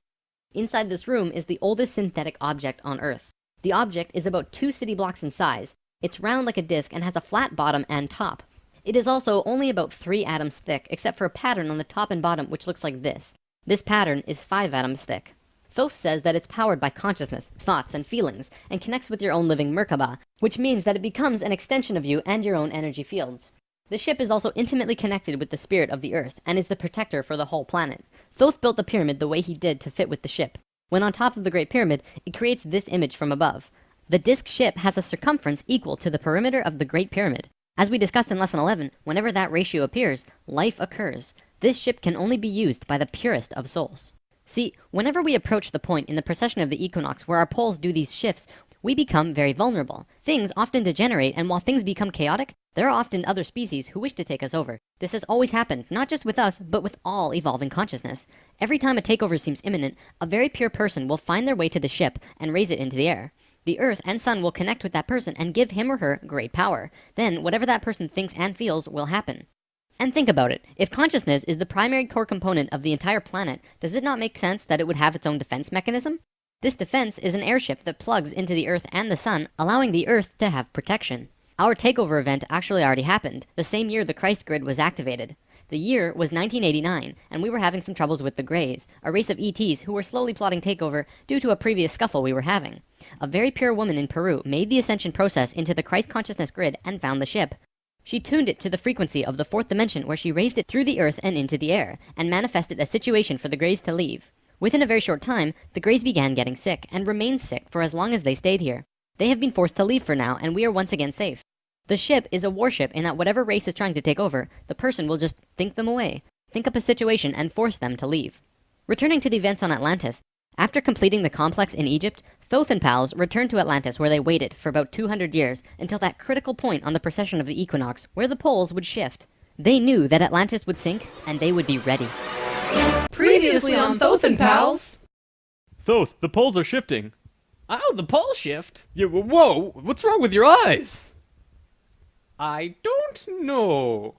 Inside this room is the oldest synthetic object on Earth. The object is about 2 city blocks in size. It's round like a disc and has a flat bottom and top. It is also only about 3 atoms thick, except for a pattern on the top and bottom which looks like this. This pattern is 5 atoms thick. Thoth says that it's powered by consciousness, thoughts, and feelings, and connects with your own living Merkaba, which means that it becomes an extension of you and your own energy fields. The ship is also intimately connected with the spirit of the Earth, and is the protector for the whole planet. Thoth built the pyramid the way he did to fit with the ship. When on top of the Great Pyramid, it creates this image from above. The disc ship has a circumference equal to the perimeter of the Great Pyramid. As we discussed in Lesson 11, whenever that ratio appears, life occurs. This ship can only be used by the purest of souls. See, whenever we approach the point in the precession of the equinox where our poles do these shifts, we become very vulnerable. Things often degenerate, and while things become chaotic, there are often other species who wish to take us over. This has always happened, not just with us, but with all evolving consciousness. Every time a takeover seems imminent, a very pure person will find their way to the ship and raise it into the air. The Earth and Sun will connect with that person and give him or her great power. Then, whatever that person thinks and feels will happen. And think about it. If consciousness is the primary core component of the entire planet, does it not make sense that it would have its own defense mechanism? This defense is an airship that plugs into the Earth and the Sun, allowing the Earth to have protection. Our takeover event actually already happened, the same year the Christ grid was activated. The year was 1989, and we were having some troubles with the Greys, a race of ETs who were slowly plotting takeover due to a previous scuffle we were having. A very pure woman in Peru made the ascension process into the Christ consciousness grid and found the ship. She tuned it to the frequency of the 4th dimension, where she raised it through the Earth and into the air, and manifested a situation for the Greys to leave. Within a very short time, the Greys began getting sick, and remained sick for as long as they stayed here. They have been forced to leave for now, and we are once again safe. The ship is a warship in that whatever race is trying to take over, the person will just think them away, think up a situation, and force them to leave. Returning to the events on Atlantis, after completing the complex in Egypt, Thoth and pals returned to Atlantis, where they waited for about 200 years until that critical point on the precession of the equinox where the poles would shift. They knew that Atlantis would sink, and they would be ready. Previously on Thoth and Pals! Thoth, the poles are shifting. Oh, the pole shift? Yeah, whoa, what's wrong with your eyes? I don't know.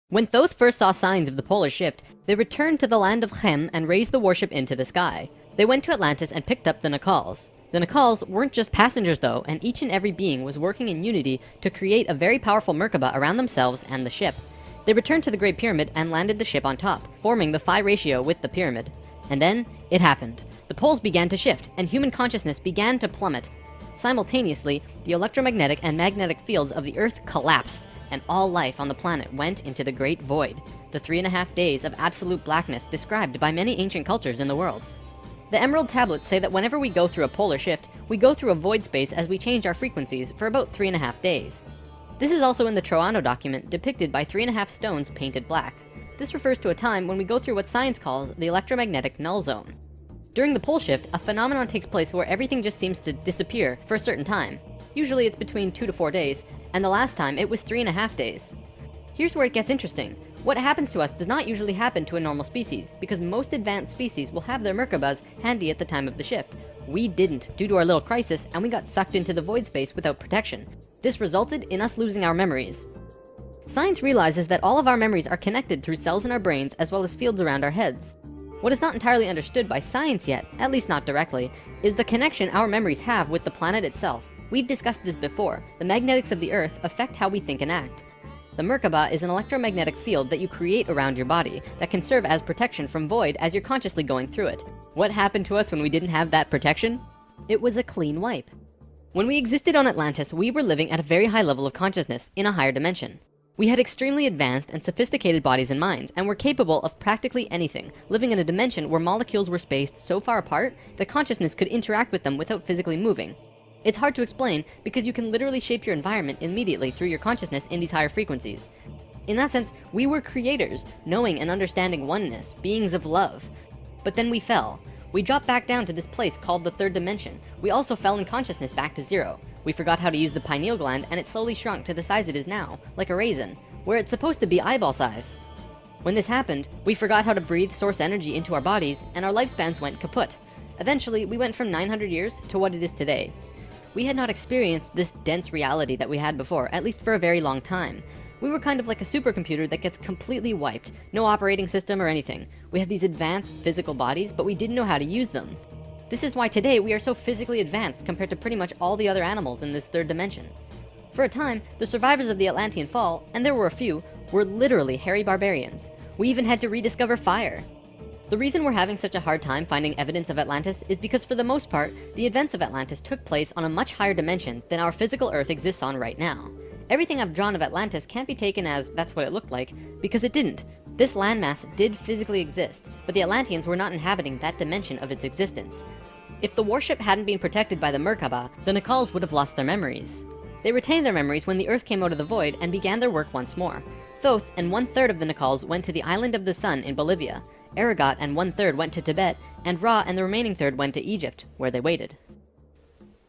When Thoth first saw signs of the polar shift, they returned to the land of Chem and raised the warship into the sky. They went to Atlantis and picked up the Nakals. The Nakals weren't just passengers though, and each and every being was working in unity to create a very powerful Merkaba around themselves and the ship. They returned to the Great Pyramid and landed the ship on top, forming the phi ratio with the pyramid. And then, it happened. The poles began to shift, and human consciousness began to plummet. Simultaneously, the electromagnetic and magnetic fields of the Earth collapsed, and all life on the planet went into the Great Void, the 3.5 days of absolute blackness described by many ancient cultures in the world. The Emerald Tablets say that whenever we go through a polar shift, we go through a void space as we change our frequencies for about 3.5 days. This is also in the Troano document, depicted by 3.5 stones painted black. This refers to a time when we go through what science calls the electromagnetic null zone. During the pole shift, a phenomenon takes place where everything just seems to disappear for a certain time. Usually it's between 2 to 4 days, and the last time it was 3.5 days. Here's where it gets interesting. What happens to us does not usually happen to a normal species, because most advanced species will have their Merkabas handy at the time of the shift. We didn't, due to our little crisis, and we got sucked into the void space without protection. This resulted in us losing our memories. Science realizes that all of our memories are connected through cells in our brains as well as fields around our heads. What is not entirely understood by science yet, at least not directly, is the connection our memories have with the planet itself. We've discussed this before. The magnetics of the Earth affect how we think and act. The Merkaba is an electromagnetic field that you create around your body that can serve as protection from void as you're consciously going through it. What happened to us when we didn't have that protection? It was a clean wipe. When we existed on Atlantis, we were living at a very high level of consciousness in a higher dimension. We had extremely advanced and sophisticated bodies and minds, and were capable of practically anything, living in a dimension where molecules were spaced so far apart that consciousness could interact with them without physically moving. It's hard to explain because you can literally shape your environment immediately through your consciousness in these higher frequencies. In that sense, we were creators, knowing and understanding oneness, beings of love. But then we fell. We dropped back down to this place called the third dimension. We also fell in consciousness back to zero. We forgot how to use the pineal gland, and it slowly shrunk to the size it is now, like a raisin, where it's supposed to be eyeball size. When this happened, we forgot how to breathe source energy into our bodies, and our lifespans went kaput. Eventually, we went from 900 years to what it is today. We had not experienced this dense reality that we had before, at least for a very long time. We were kind of like a supercomputer that gets completely wiped. No operating system or anything. We had these advanced physical bodies, but we didn't know how to use them. This is why today we are so physically advanced compared to pretty much all the other animals in this third dimension. For a time, the survivors of the Atlantean fall, and there were a few, were literally hairy barbarians. We even had to rediscover fire. The reason we're having such a hard time finding evidence of Atlantis is because for the most part, the events of Atlantis took place on a much higher dimension than our physical Earth exists on right now. Everything I've drawn of Atlantis can't be taken as that's what it looked like, because it didn't. This landmass did physically exist, but the Atlanteans were not inhabiting that dimension of its existence. If the warship hadn't been protected by the Merkaba, the Nacals would have lost their memories. They retained their memories when the Earth came out of the void and began their work once more. Thoth and 1/3 of the Nacals went to the Island of the Sun in Bolivia. Aragot and 1/3 went to Tibet, and Ra and the remaining third went to Egypt, where they waited.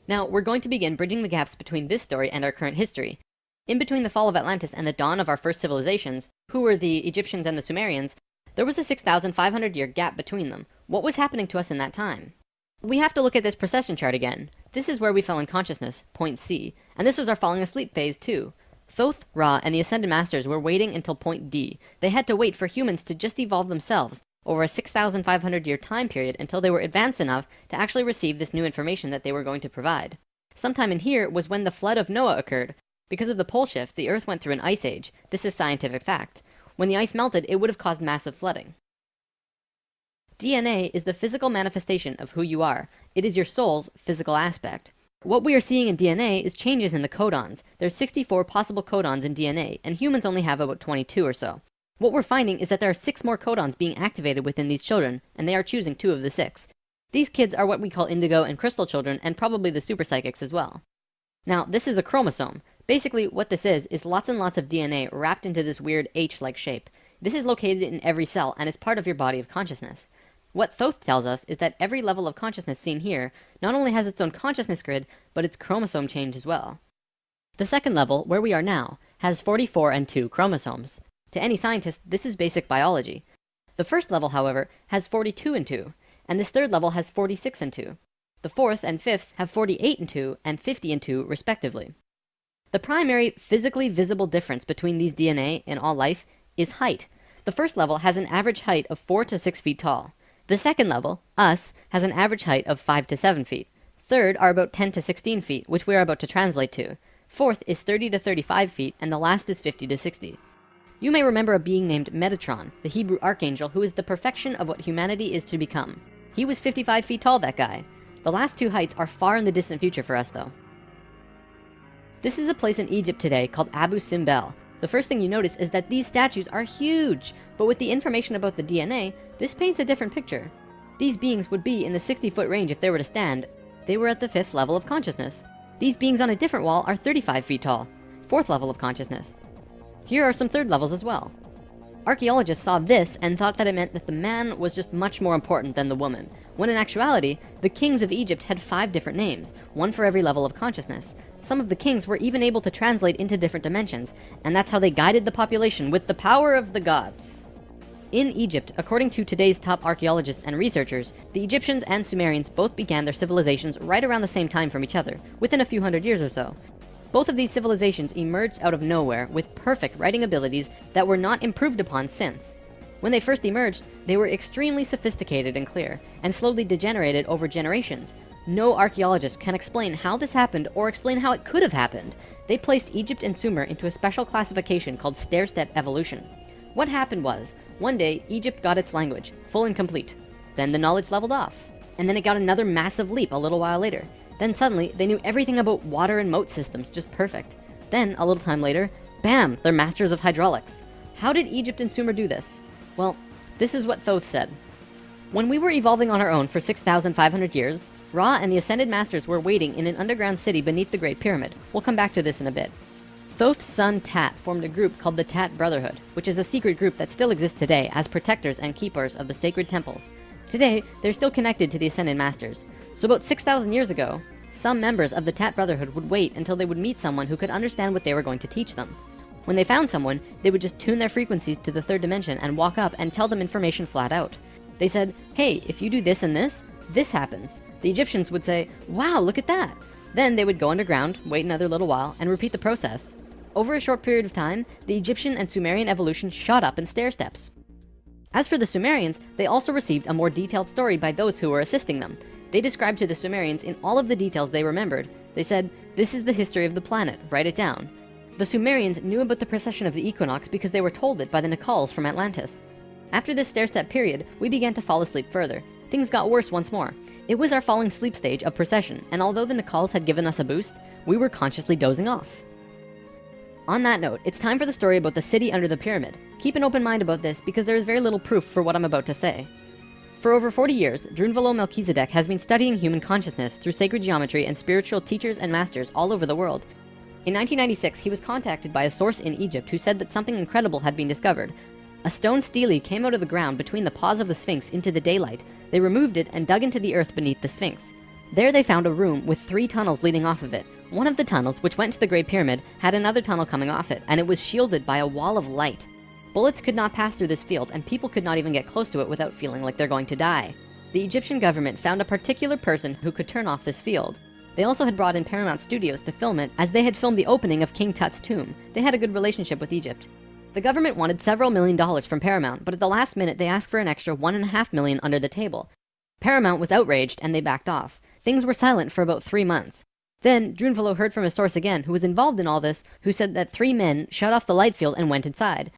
Now, we're going to begin bridging the gaps between this story and our current history. In between the fall of Atlantis and the dawn of our first civilizations, who were the Egyptians and the Sumerians, there was a 6,500-year gap between them. What was happening to us in that time? We have to look at this precession chart again. This is where we fell in consciousness, point C, and this was our falling asleep phase too. Thoth, Ra, and the Ascended Masters were waiting until point D. They had to wait for humans to just evolve themselves over a 6,500-year time period until they were advanced enough to actually receive this new information that they were going to provide. Sometime in here was when the flood of Noah occurred. Because of the pole shift, the Earth went through an ice age. This is scientific fact. When the ice melted, it would have caused massive flooding. DNA is the physical manifestation of who you are. It is your soul's physical aspect. What we are seeing in DNA is changes in the codons. There's 64 possible codons in DNA, and humans only have about 22 or so. What we're finding is that there are 6 more codons being activated within these children, and they are choosing 2 of the 6. These kids are what we call indigo and crystal children, and probably the super psychics as well. Now, this is a chromosome. Basically, what this is lots and lots of DNA wrapped into this weird H-like shape. This is located in every cell and is part of your body of consciousness. What Thoth tells us is that every level of consciousness seen here not only has its own consciousness grid, but its chromosome change as well. The second level, where we are now, has 44 and 2 chromosomes. To any scientist, this is basic biology. The first level, however, has 42 and 2, and this third level has 46 and 2. The fourth and fifth have 48 and 2 and 50 and 2 respectively. The primary physically visible difference between these DNA in all life is height. The first level has an average height of 4 to 6 feet tall. The second level, us, has an average height of 5 to 7 feet. Third are about 10 to 16 feet, which we are about to translate to. Fourth is 30 to 35 feet, and the last is 50 to 60. You may remember a being named Metatron, the Hebrew archangel who is the perfection of what humanity is to become. He was 55 feet tall, that guy. The last 2 heights are far in the distant future for us, though. This is a place in Egypt today called Abu Simbel. The first thing you notice is that these statues are huge, but with the information about the DNA, this paints a different picture. These beings would be in the 60-foot range if they were to stand. They were at the 5th level of consciousness. These beings on a different wall are 35 feet tall, 4th level of consciousness. Here are some 3rd levels as well. Archaeologists saw this and thought that it meant that the man was just much more important than the woman, when in actuality, the kings of Egypt had 5 different names, one for every level of consciousness. Some of the kings were even able to translate into different dimensions, and that's how they guided the population with the power of the gods. In Egypt, according to today's top archaeologists and researchers, the Egyptians and Sumerians both began their civilizations right around the same time from each other, within a few hundred years or so. Both of these civilizations emerged out of nowhere with perfect writing abilities that were not improved upon since. When they first emerged, they were extremely sophisticated and clear, and slowly degenerated over generations. No archaeologist can explain how this happened or explain how it could have happened. They placed Egypt and Sumer into a special classification called stair-step evolution. What happened was, one day, Egypt got its language, full and complete. Then the knowledge leveled off. And then it got another massive leap a little while later. Then suddenly, they knew everything about water and moat systems just perfect. Then, a little time later, bam, they're masters of hydraulics. How did Egypt and Sumer do this? Well, this is what Thoth said. When we were evolving on our own for 6,500 years, Ra and the Ascended Masters were waiting in an underground city beneath the Great Pyramid. We'll come back to this in a bit. Thoth's son Tat formed a group called the Tat Brotherhood, which is a secret group that still exists today as protectors and keepers of the sacred temples. Today, they're still connected to the Ascended Masters. So about 6,000 years ago, some members of the Tat Brotherhood would wait until they would meet someone who could understand what they were going to teach them. When they found someone, they would just tune their frequencies to the third dimension and walk up and tell them information flat out. They said, hey, if you do this and this happens. The Egyptians would say, wow, look at that. Then they would go underground, wait another little while, and repeat the process. Over a short period of time, the Egyptian and Sumerian evolution shot up in stair steps. As for the Sumerians, they also received a more detailed story by those who were assisting them. They described to the Sumerians in all of the details they remembered. They said, this is the history of the planet, write it down. The Sumerians knew about the precession of the equinox because they were told it by the Nacals from Atlantis. After this stair-step period, we began to fall asleep further. Things got worse once more. It was our falling sleep stage of precession, and although the Nacals had given us a boost, we were consciously dozing off. On that note, it's time for the story about the city under the pyramid. Keep an open mind about this because there is very little proof for what I'm about to say. For over 40 years, Drunvalo Melchizedek has been studying human consciousness through sacred geometry and spiritual teachers and masters all over the world. In 1996, he was contacted by a source in Egypt who said that something incredible had been discovered. A stone stele came out of the ground between the paws of the Sphinx into the daylight. They removed it and dug into the earth beneath the Sphinx. There they found a room with 3 tunnels leading off of it. One of the tunnels, which went to the Great Pyramid, had another tunnel coming off it, and it was shielded by a wall of light. Bullets could not pass through this field, and people could not even get close to it without feeling like they're going to die. The Egyptian government found a particular person who could turn off this field. They also had brought in Paramount Studios to film it, as they had filmed the opening of King Tut's tomb. They had a good relationship with Egypt. The government wanted several $1,000,000 from Paramount, but at the last minute they asked for an extra $1.5 million under the table. Paramount was outraged and they backed off. Things were silent for about 3 months. Then Drunvalo heard from a source again who was involved in all this, who said that 3 men shut off the light field and went inside.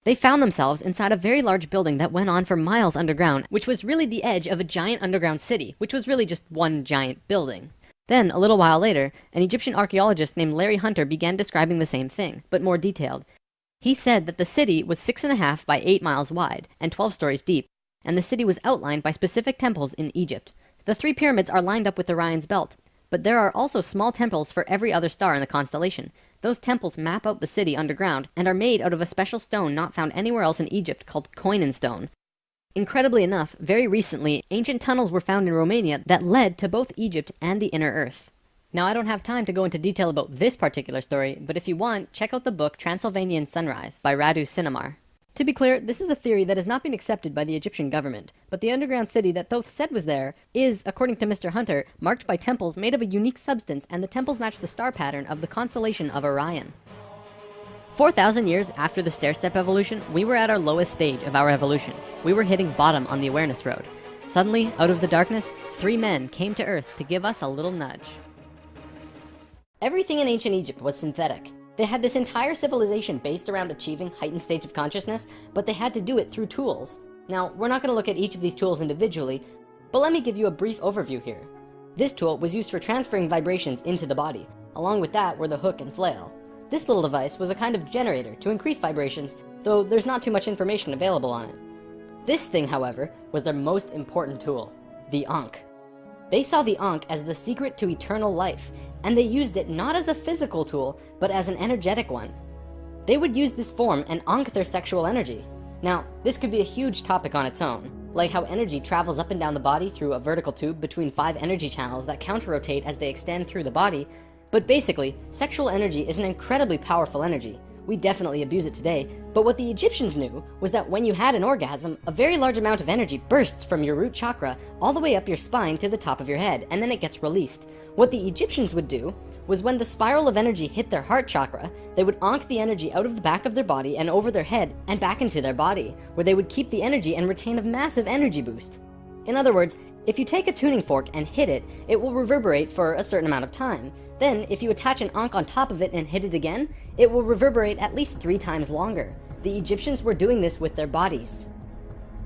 They found themselves inside a very large building that went on for miles underground, which was really the edge of a giant underground city, which was really just one giant building. Then, a little while later, an Egyptian archaeologist named Larry Hunter began describing the same thing, but more detailed. He said that the city was 6.5 by 8 miles wide and 12 stories deep, and the city was outlined by specific temples in Egypt. The 3 pyramids are lined up with Orion's belt, but there are also small temples for every other star in the constellation. Those temples map out the city underground and are made out of a special stone not found anywhere else in Egypt called Koinen stone. Incredibly enough, very recently, ancient tunnels were found in Romania that led to both Egypt and the inner earth. Now, I don't have time to go into detail about this particular story, but if you want, check out the book Transylvanian Sunrise by Radu Cinemar. To be clear, this is a theory that has not been accepted by the Egyptian government, but the underground city that Thoth said was there is, according to Mr. Hunter, marked by temples made of a unique substance, and the temples match the star pattern of the constellation of Orion. 4,000 years after the stair-step evolution, we were at our lowest stage of our evolution. We were hitting bottom on the awareness road. Suddenly, out of the darkness, 3 men came to Earth to give us a little nudge. Everything in ancient Egypt was synthetic. They had this entire civilization based around achieving heightened states of consciousness, but they had to do it through tools. Now, we're not going to look at each of these tools individually, but let me give you a brief overview here. This tool was used for transferring vibrations into the body. Along with that were the hook and flail. This little device was a kind of generator to increase vibrations, though there's not too much information available on it. This thing, however, was their most important tool, the Ankh. They saw the Ankh as the secret to eternal life, and they used it not as a physical tool, but as an energetic one. They would use this form and Ankh their sexual energy. Now, this could be a huge topic on its own, like how energy travels up and down the body through a vertical tube between 5 energy channels that counter-rotate as they extend through the body. But basically, sexual energy is an incredibly powerful energy. We definitely abuse it today, but what the Egyptians knew was that when you had an orgasm, a very large amount of energy bursts from your root chakra all the way up your spine to the top of your head, and then it gets released. What the Egyptians would do was when the spiral of energy hit their heart chakra, they would onk the energy out of the back of their body and over their head and back into their body, where they would keep the energy and retain a massive energy boost. In other words, if you take a tuning fork and hit it, it will reverberate for a certain amount of time. Then, if you attach an onk on top of it and hit it again, it will reverberate at least 3 times longer. The Egyptians were doing this with their bodies.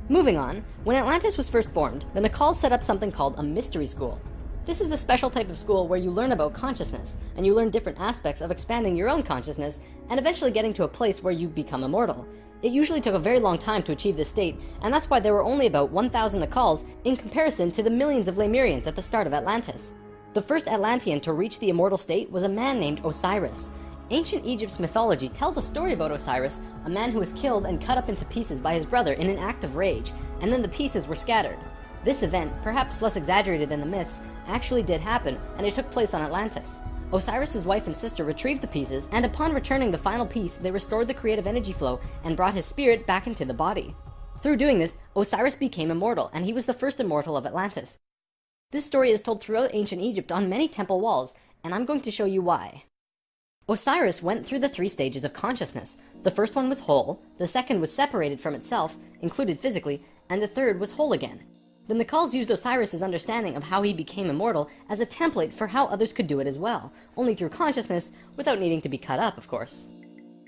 Moving on, when Atlantis was first formed, the Nacals set up something called a mystery school. This is a special type of school where you learn about consciousness, and you learn different aspects of expanding your own consciousness, and eventually getting to a place where you become immortal. It usually took a very long time to achieve this state, and that's why there were only about 1,000 Nacals in comparison to the millions of Lemurians at the start of Atlantis. The first Atlantean to reach the immortal state was a man named Osiris. Ancient Egypt's mythology tells a story about Osiris, a man who was killed and cut up into pieces by his brother in an act of rage, and then the pieces were scattered. This event, perhaps less exaggerated than the myths, actually did happen, and it took place on Atlantis. Osiris's wife and sister retrieved the pieces, and upon returning the final piece, they restored the creative energy flow and brought his spirit back into the body. Through doing this, Osiris became immortal, and he was the first immortal of Atlantis. This story is told throughout ancient Egypt on many temple walls, and I'm going to show you why. Osiris went through the 3 stages of consciousness. The first one was whole, the second was separated from itself, included physically, and the third was whole again. The Nacals used Osiris's understanding of how he became immortal as a template for how others could do it as well, only through consciousness, without needing to be cut up, of course.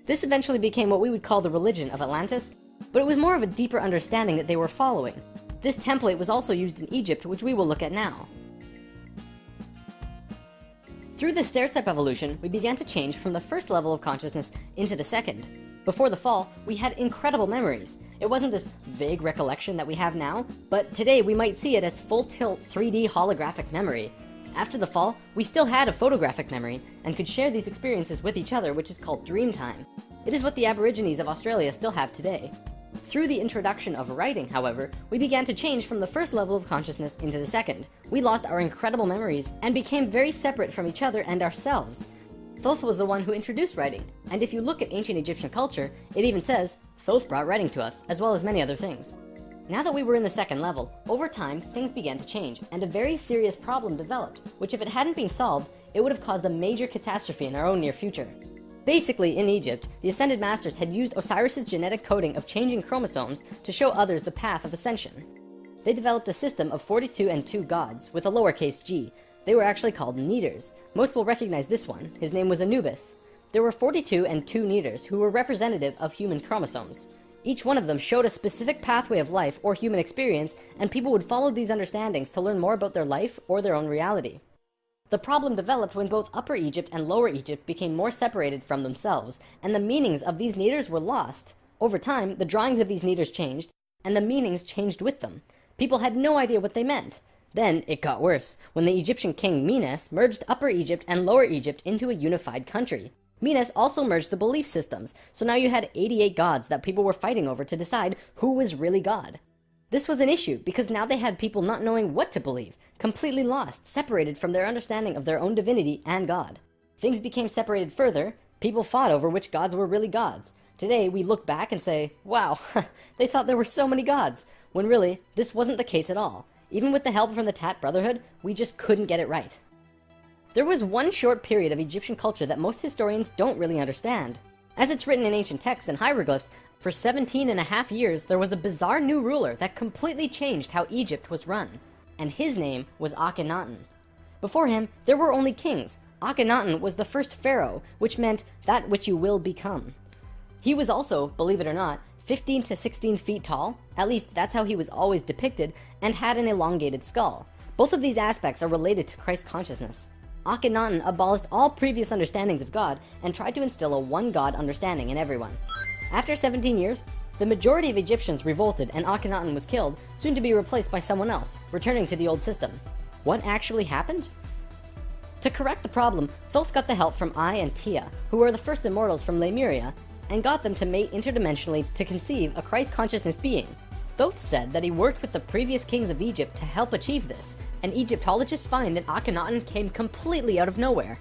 This eventually became what we would call the religion of Atlantis, but it was more of a deeper understanding that they were following. This template was also used in Egypt, which we will look at now. Through this stair-step evolution, we began to change from the first level of consciousness into the second. Before the fall, we had incredible memories. It wasn't this vague recollection that we have now, but today we might see it as full-tilt 3D holographic memory. After the fall, we still had a photographic memory and could share these experiences with each other, which is called dream time. It is what the Aborigines of Australia still have today. Through the introduction of writing, however, we began to change from the first level of consciousness into the second. We lost our incredible memories and became very separate from each other and ourselves. Thoth was the one who introduced writing, and if you look at ancient Egyptian culture, it even says, Thoth brought writing to us, as well as many other things. Now that we were in the second level, over time, things began to change, and a very serious problem developed, which if it hadn't been solved, it would have caused a major catastrophe in our own near future. Basically, in Egypt, the Ascended Masters had used Osiris's genetic coding of changing chromosomes to show others the path of ascension. They developed a system of 42 and 2 gods, with a lowercase g. They were actually called Neters. Most will recognize this one. His name was Anubis. There were 42 and 2 Neters who were representative of human chromosomes. Each one of them showed a specific pathway of life or human experience, and people would follow these understandings to learn more about their life or their own reality. The problem developed when both Upper Egypt and Lower Egypt became more separated from themselves, and the meanings of these Neters were lost. Over time, the drawings of these Neters changed, and the meanings changed with them. People had no idea what they meant. Then it got worse, when the Egyptian king Menes merged Upper Egypt and Lower Egypt into a unified country. Menes also merged the belief systems, so now you had 88 gods that people were fighting over to decide who was really God. This was an issue because now they had people not knowing what to believe, completely lost, separated from their understanding of their own divinity and God. Things became separated further, people fought over which gods were really gods. Today we look back and say, wow, they thought there were so many gods, when really, this wasn't the case at all. Even with the help from the Tat Brotherhood, we just couldn't get it right. There was one short period of Egyptian culture that most historians don't really understand. As it's written in ancient texts and hieroglyphs, for 17.5 years there was a bizarre new ruler that completely changed how Egypt was run. And his name was Akhenaten. Before him, there were only kings. Akhenaten was the first pharaoh, which meant that which you will become. He was also, believe it or not, 15 to 16 feet tall, at least that's how he was always depicted, and had an elongated skull. Both of these aspects are related to Christ consciousness. Akhenaten abolished all previous understandings of God and tried to instill a one-God understanding in everyone. After 17 years, the majority of Egyptians revolted and Akhenaten was killed, soon to be replaced by someone else, returning to the old system. What actually happened? To correct the problem, Thoth got the help from Ai and Tia, who were the first immortals from Lemuria, and got them to mate interdimensionally to conceive a Christ consciousness being. Thoth said that he worked with the previous kings of Egypt to help achieve this, and Egyptologists find that Akhenaten came completely out of nowhere.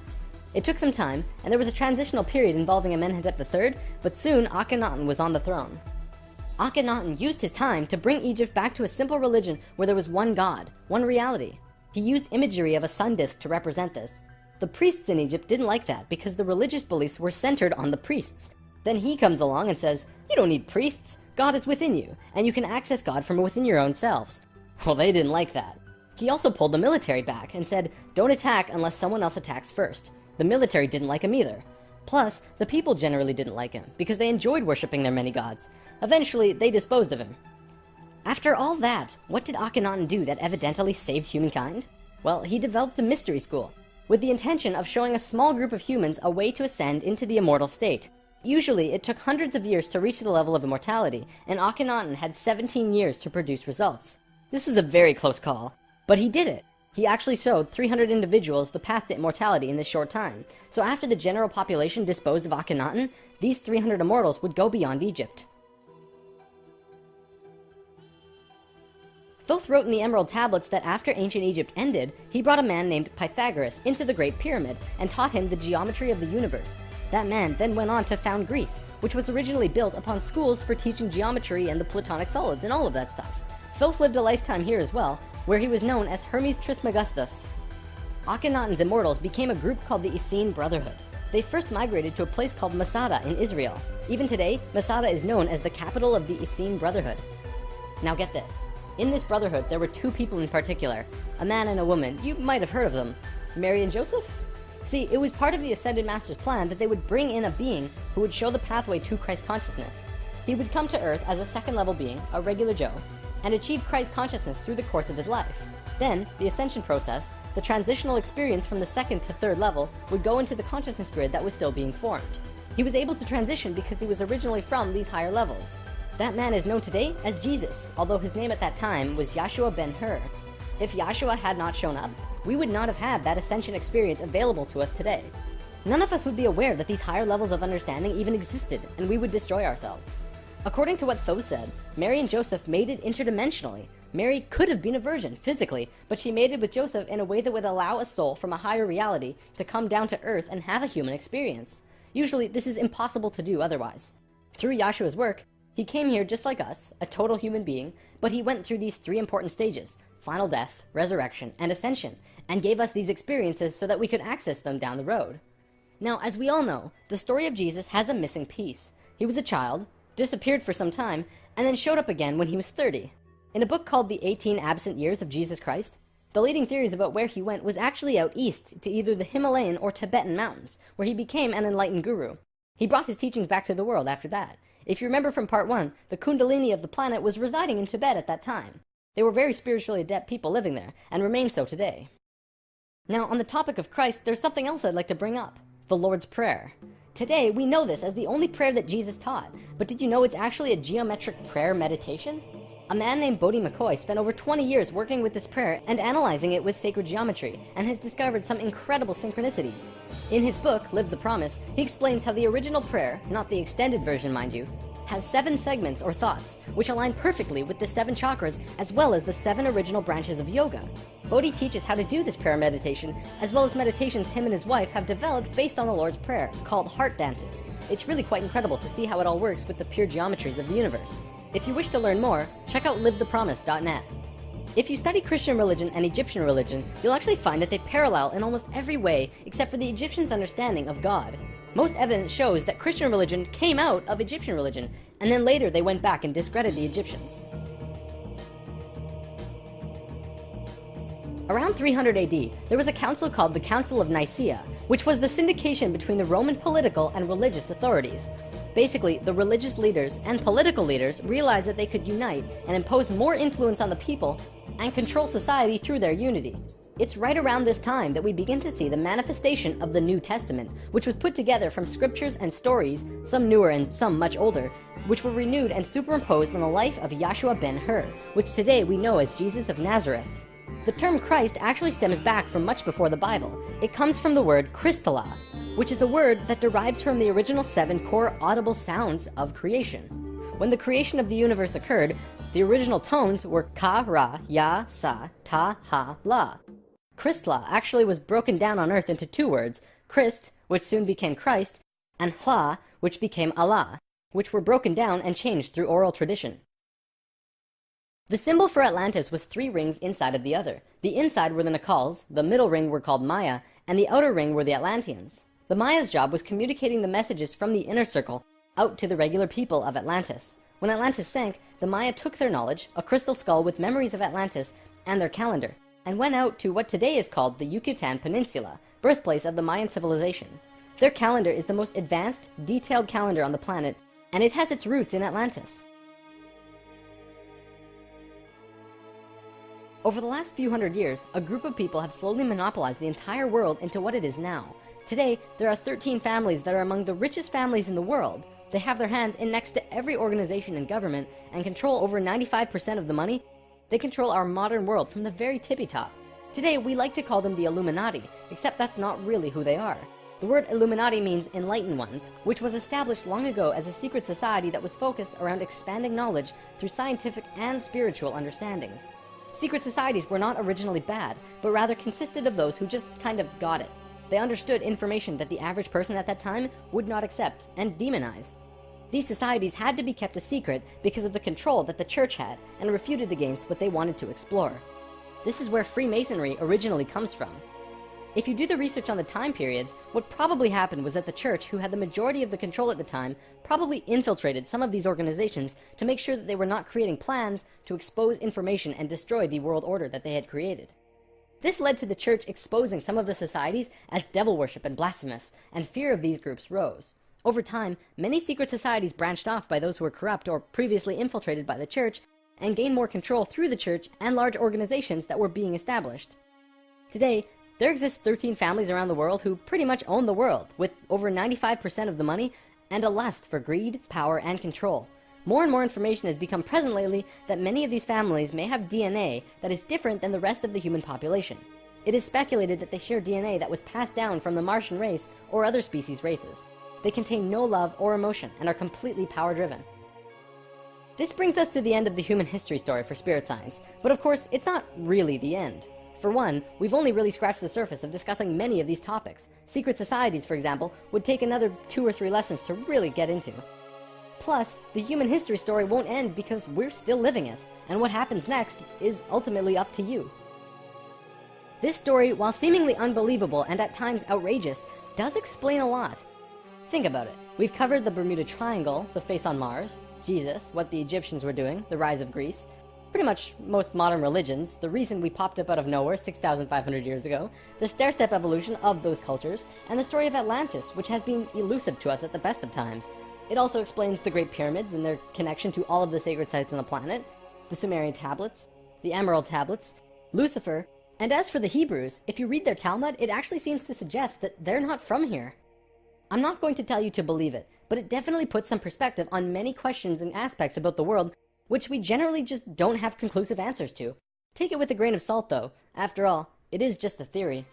It took some time, and there was a transitional period involving Amenhotep III, but soon Akhenaten was on the throne. Akhenaten used his time to bring Egypt back to a simple religion where there was one God, one reality. He used imagery of a sun disk to represent this. The priests in Egypt didn't like that because the religious beliefs were centered on the priests. Then he comes along and says, you don't need priests, God is within you, and you can access God from within your own selves. Well, they didn't like that. He also pulled the military back and said, don't attack unless someone else attacks first. The military didn't like him either. Plus, the people generally didn't like him because they enjoyed worshipping their many gods. Eventually, they disposed of him. After all that, what did Akhenaten do that evidently saved humankind? Well, he developed a mystery school, with the intention of showing a small group of humans a way to ascend into the immortal state. Usually, it took hundreds of years to reach the level of immortality, and Akhenaten had 17 years to produce results. This was a very close call, but he did it. He actually showed 300 individuals the path to immortality in this short time. So after the general population disposed of Akhenaten, these 300 immortals would go beyond Egypt. Thoth wrote in the Emerald Tablets that after ancient Egypt ended, he brought a man named Pythagoras into the Great Pyramid and taught him the geometry of the universe. That man then went on to found Greece, which was originally built upon schools for teaching geometry and the Platonic solids and all of that stuff. Thoth lived a lifetime here as well, where he was known as Hermes Trismegistus. Akhenaten's immortals became a group called the Essene Brotherhood. They first migrated to a place called Masada in Israel. Even today, Masada is known as the capital of the Essene Brotherhood. Now get this. In this brotherhood, there were two people in particular, a man and a woman. You might have heard of them. Mary and Joseph? See, it was part of the Ascended Master's plan that they would bring in a being who would show the pathway to Christ consciousness. He would come to Earth as a second-level being, a regular Joe, and achieve Christ consciousness through the course of his life. Then, the ascension process, the transitional experience from the second to third level, would go into the consciousness grid that was still being formed. He was able to transition because he was originally from these higher levels. That man is known today as Jesus, although his name at that time was Yahshua ben Hur. If Yahshua had not shown up, we would not have had that ascension experience available to us today. None of us would be aware that these higher levels of understanding even existed, and we would destroy ourselves. According to what Thoth said, Mary and Joseph mated interdimensionally. Mary could have been a virgin, physically, but she mated with Joseph in a way that would allow a soul from a higher reality to come down to Earth and have a human experience. Usually, this is impossible to do otherwise. Through Yahshua's work, he came here just like us, a total human being, but he went through these three important stages: final death, resurrection, and ascension, and gave us these experiences so that we could access them down the road. Now, as we all know, the story of Jesus has a missing piece. He was a child, disappeared for some time, and then showed up again when he was 30. In a book called The 18 Absent Years of Jesus Christ, the leading theories about where he went was actually out east to either the Himalayan or Tibetan mountains, where he became an enlightened guru. He brought his teachings back to the world after that. If you remember from part 1, the Kundalini of the planet was residing in Tibet at that time. They were very spiritually adept people living there, and remain so today. Now, on the topic of Christ, there's something else I'd like to bring up: the Lord's Prayer. Today, we know this as the only prayer that Jesus taught, but did you know it's actually a geometric prayer meditation? A man named Bodhi McCoy spent over 20 years working with this prayer and analyzing it with sacred geometry, and has discovered some incredible synchronicities. In his book, Live the Promise, he explains how the original prayer, not the extended version mind you, has 7 segments or thoughts, which align perfectly with the 7 chakras as well as the 7 original branches of yoga. Bodhi teaches how to do this prayer meditation, as well as meditations him and his wife have developed based on the Lord's Prayer, called heart dances. It's really quite incredible to see how it all works with the pure geometries of the universe. If you wish to learn more, check out livethepromise.net. If you study Christian religion and Egyptian religion, you'll actually find that they parallel in almost every way except for the Egyptians' understanding of God. Most evidence shows that Christian religion came out of Egyptian religion, and then later they went back and discredited the Egyptians. Around 300 AD, there was a council called the Council of Nicaea, which was the syndication between the Roman political and religious authorities. Basically, the religious leaders and political leaders realized that they could unite and impose more influence on the people and control society through their unity. It's right around this time that we begin to see the manifestation of the New Testament, which was put together from scriptures and stories, some newer and some much older, which were renewed and superimposed on the life of Yahshua ben Hur, which today we know as Jesus of Nazareth. The term Christ actually stems back from much before the Bible. It comes from the word Christala, which is a word that derives from the original 7 core audible sounds of creation. When the creation of the universe occurred, the original tones were ka, ra, ya, sa, ta, ha, la. Christla actually was broken down on earth into 2 words, Christ, which soon became Christ, and Hla, which became Allah, which were broken down and changed through oral tradition. The symbol for Atlantis was 3 rings inside of the other. The inside were the Nacals, the middle ring were called Maya, and the outer ring were the Atlanteans. The Maya's job was communicating the messages from the inner circle out to the regular people of Atlantis. When Atlantis sank, the Maya took their knowledge, a crystal skull with memories of Atlantis, and their calendar, and went out to what today is called the Yucatan Peninsula, birthplace of the Mayan civilization. Their calendar is the most advanced, detailed calendar on the planet, and it has its roots in Atlantis. Over the last few hundred years, a group of people have slowly monopolized the entire world into what it is now. Today, there are 13 families that are among the richest families in the world. They have their hands in next to every organization and government and control over 95% of the money. They control our modern world from the very tippy top. Today, we like to call them the Illuminati, except that's not really who they are. The word Illuminati means enlightened ones, which was established long ago as a secret society that was focused around expanding knowledge through scientific and spiritual understandings. Secret societies were not originally bad, but rather consisted of those who just kind of got it. They understood information that the average person at that time would not accept and demonize. These societies had to be kept a secret because of the control that the church had and refuted against what they wanted to explore. This is where Freemasonry originally comes from. If you do the research on the time periods, what probably happened was that the church, who had the majority of the control at the time, probably infiltrated some of these organizations to make sure that they were not creating plans to expose information and destroy the world order that they had created. This led to the church exposing some of the societies as devil worship and blasphemous, and fear of these groups rose. Over time, many secret societies branched off by those who were corrupt or previously infiltrated by the church, and gained more control through the church and large organizations that were being established. Today, there exist 13 families around the world who pretty much own the world, with over 95% of the money and a lust for greed, power, and control. More and more information has become present lately that many of these families may have DNA that is different than the rest of the human population. It is speculated that they share DNA that was passed down from the Martian race or other species races. They contain no love or emotion and are completely power-driven. This brings us to the end of the human history story for spirit science, but of course, it's not really the end. For one, we've only really scratched the surface of discussing many of these topics. Secret societies, for example, would take another 2 or 3 lessons to really get into. Plus, the human history story won't end because we're still living it, and what happens next is ultimately up to you. This story, while seemingly unbelievable and at times outrageous, does explain a lot. Think about it. We've covered the Bermuda Triangle, the face on Mars, Jesus, what the Egyptians were doing, the rise of Greece, pretty much most modern religions, the reason we popped up out of nowhere 6,500 years ago, the stair-step evolution of those cultures, and the story of Atlantis, which has been elusive to us at the best of times. It also explains the Great Pyramids and their connection to all of the sacred sites on the planet, the Sumerian tablets, the Emerald tablets, Lucifer, and as for the Hebrews, if you read their Talmud, it actually seems to suggest that they're not from here. I'm not going to tell you to believe it, but it definitely puts some perspective on many questions and aspects about the world which we generally just don't have conclusive answers to. Take it with a grain of salt though. After all, it is just a theory.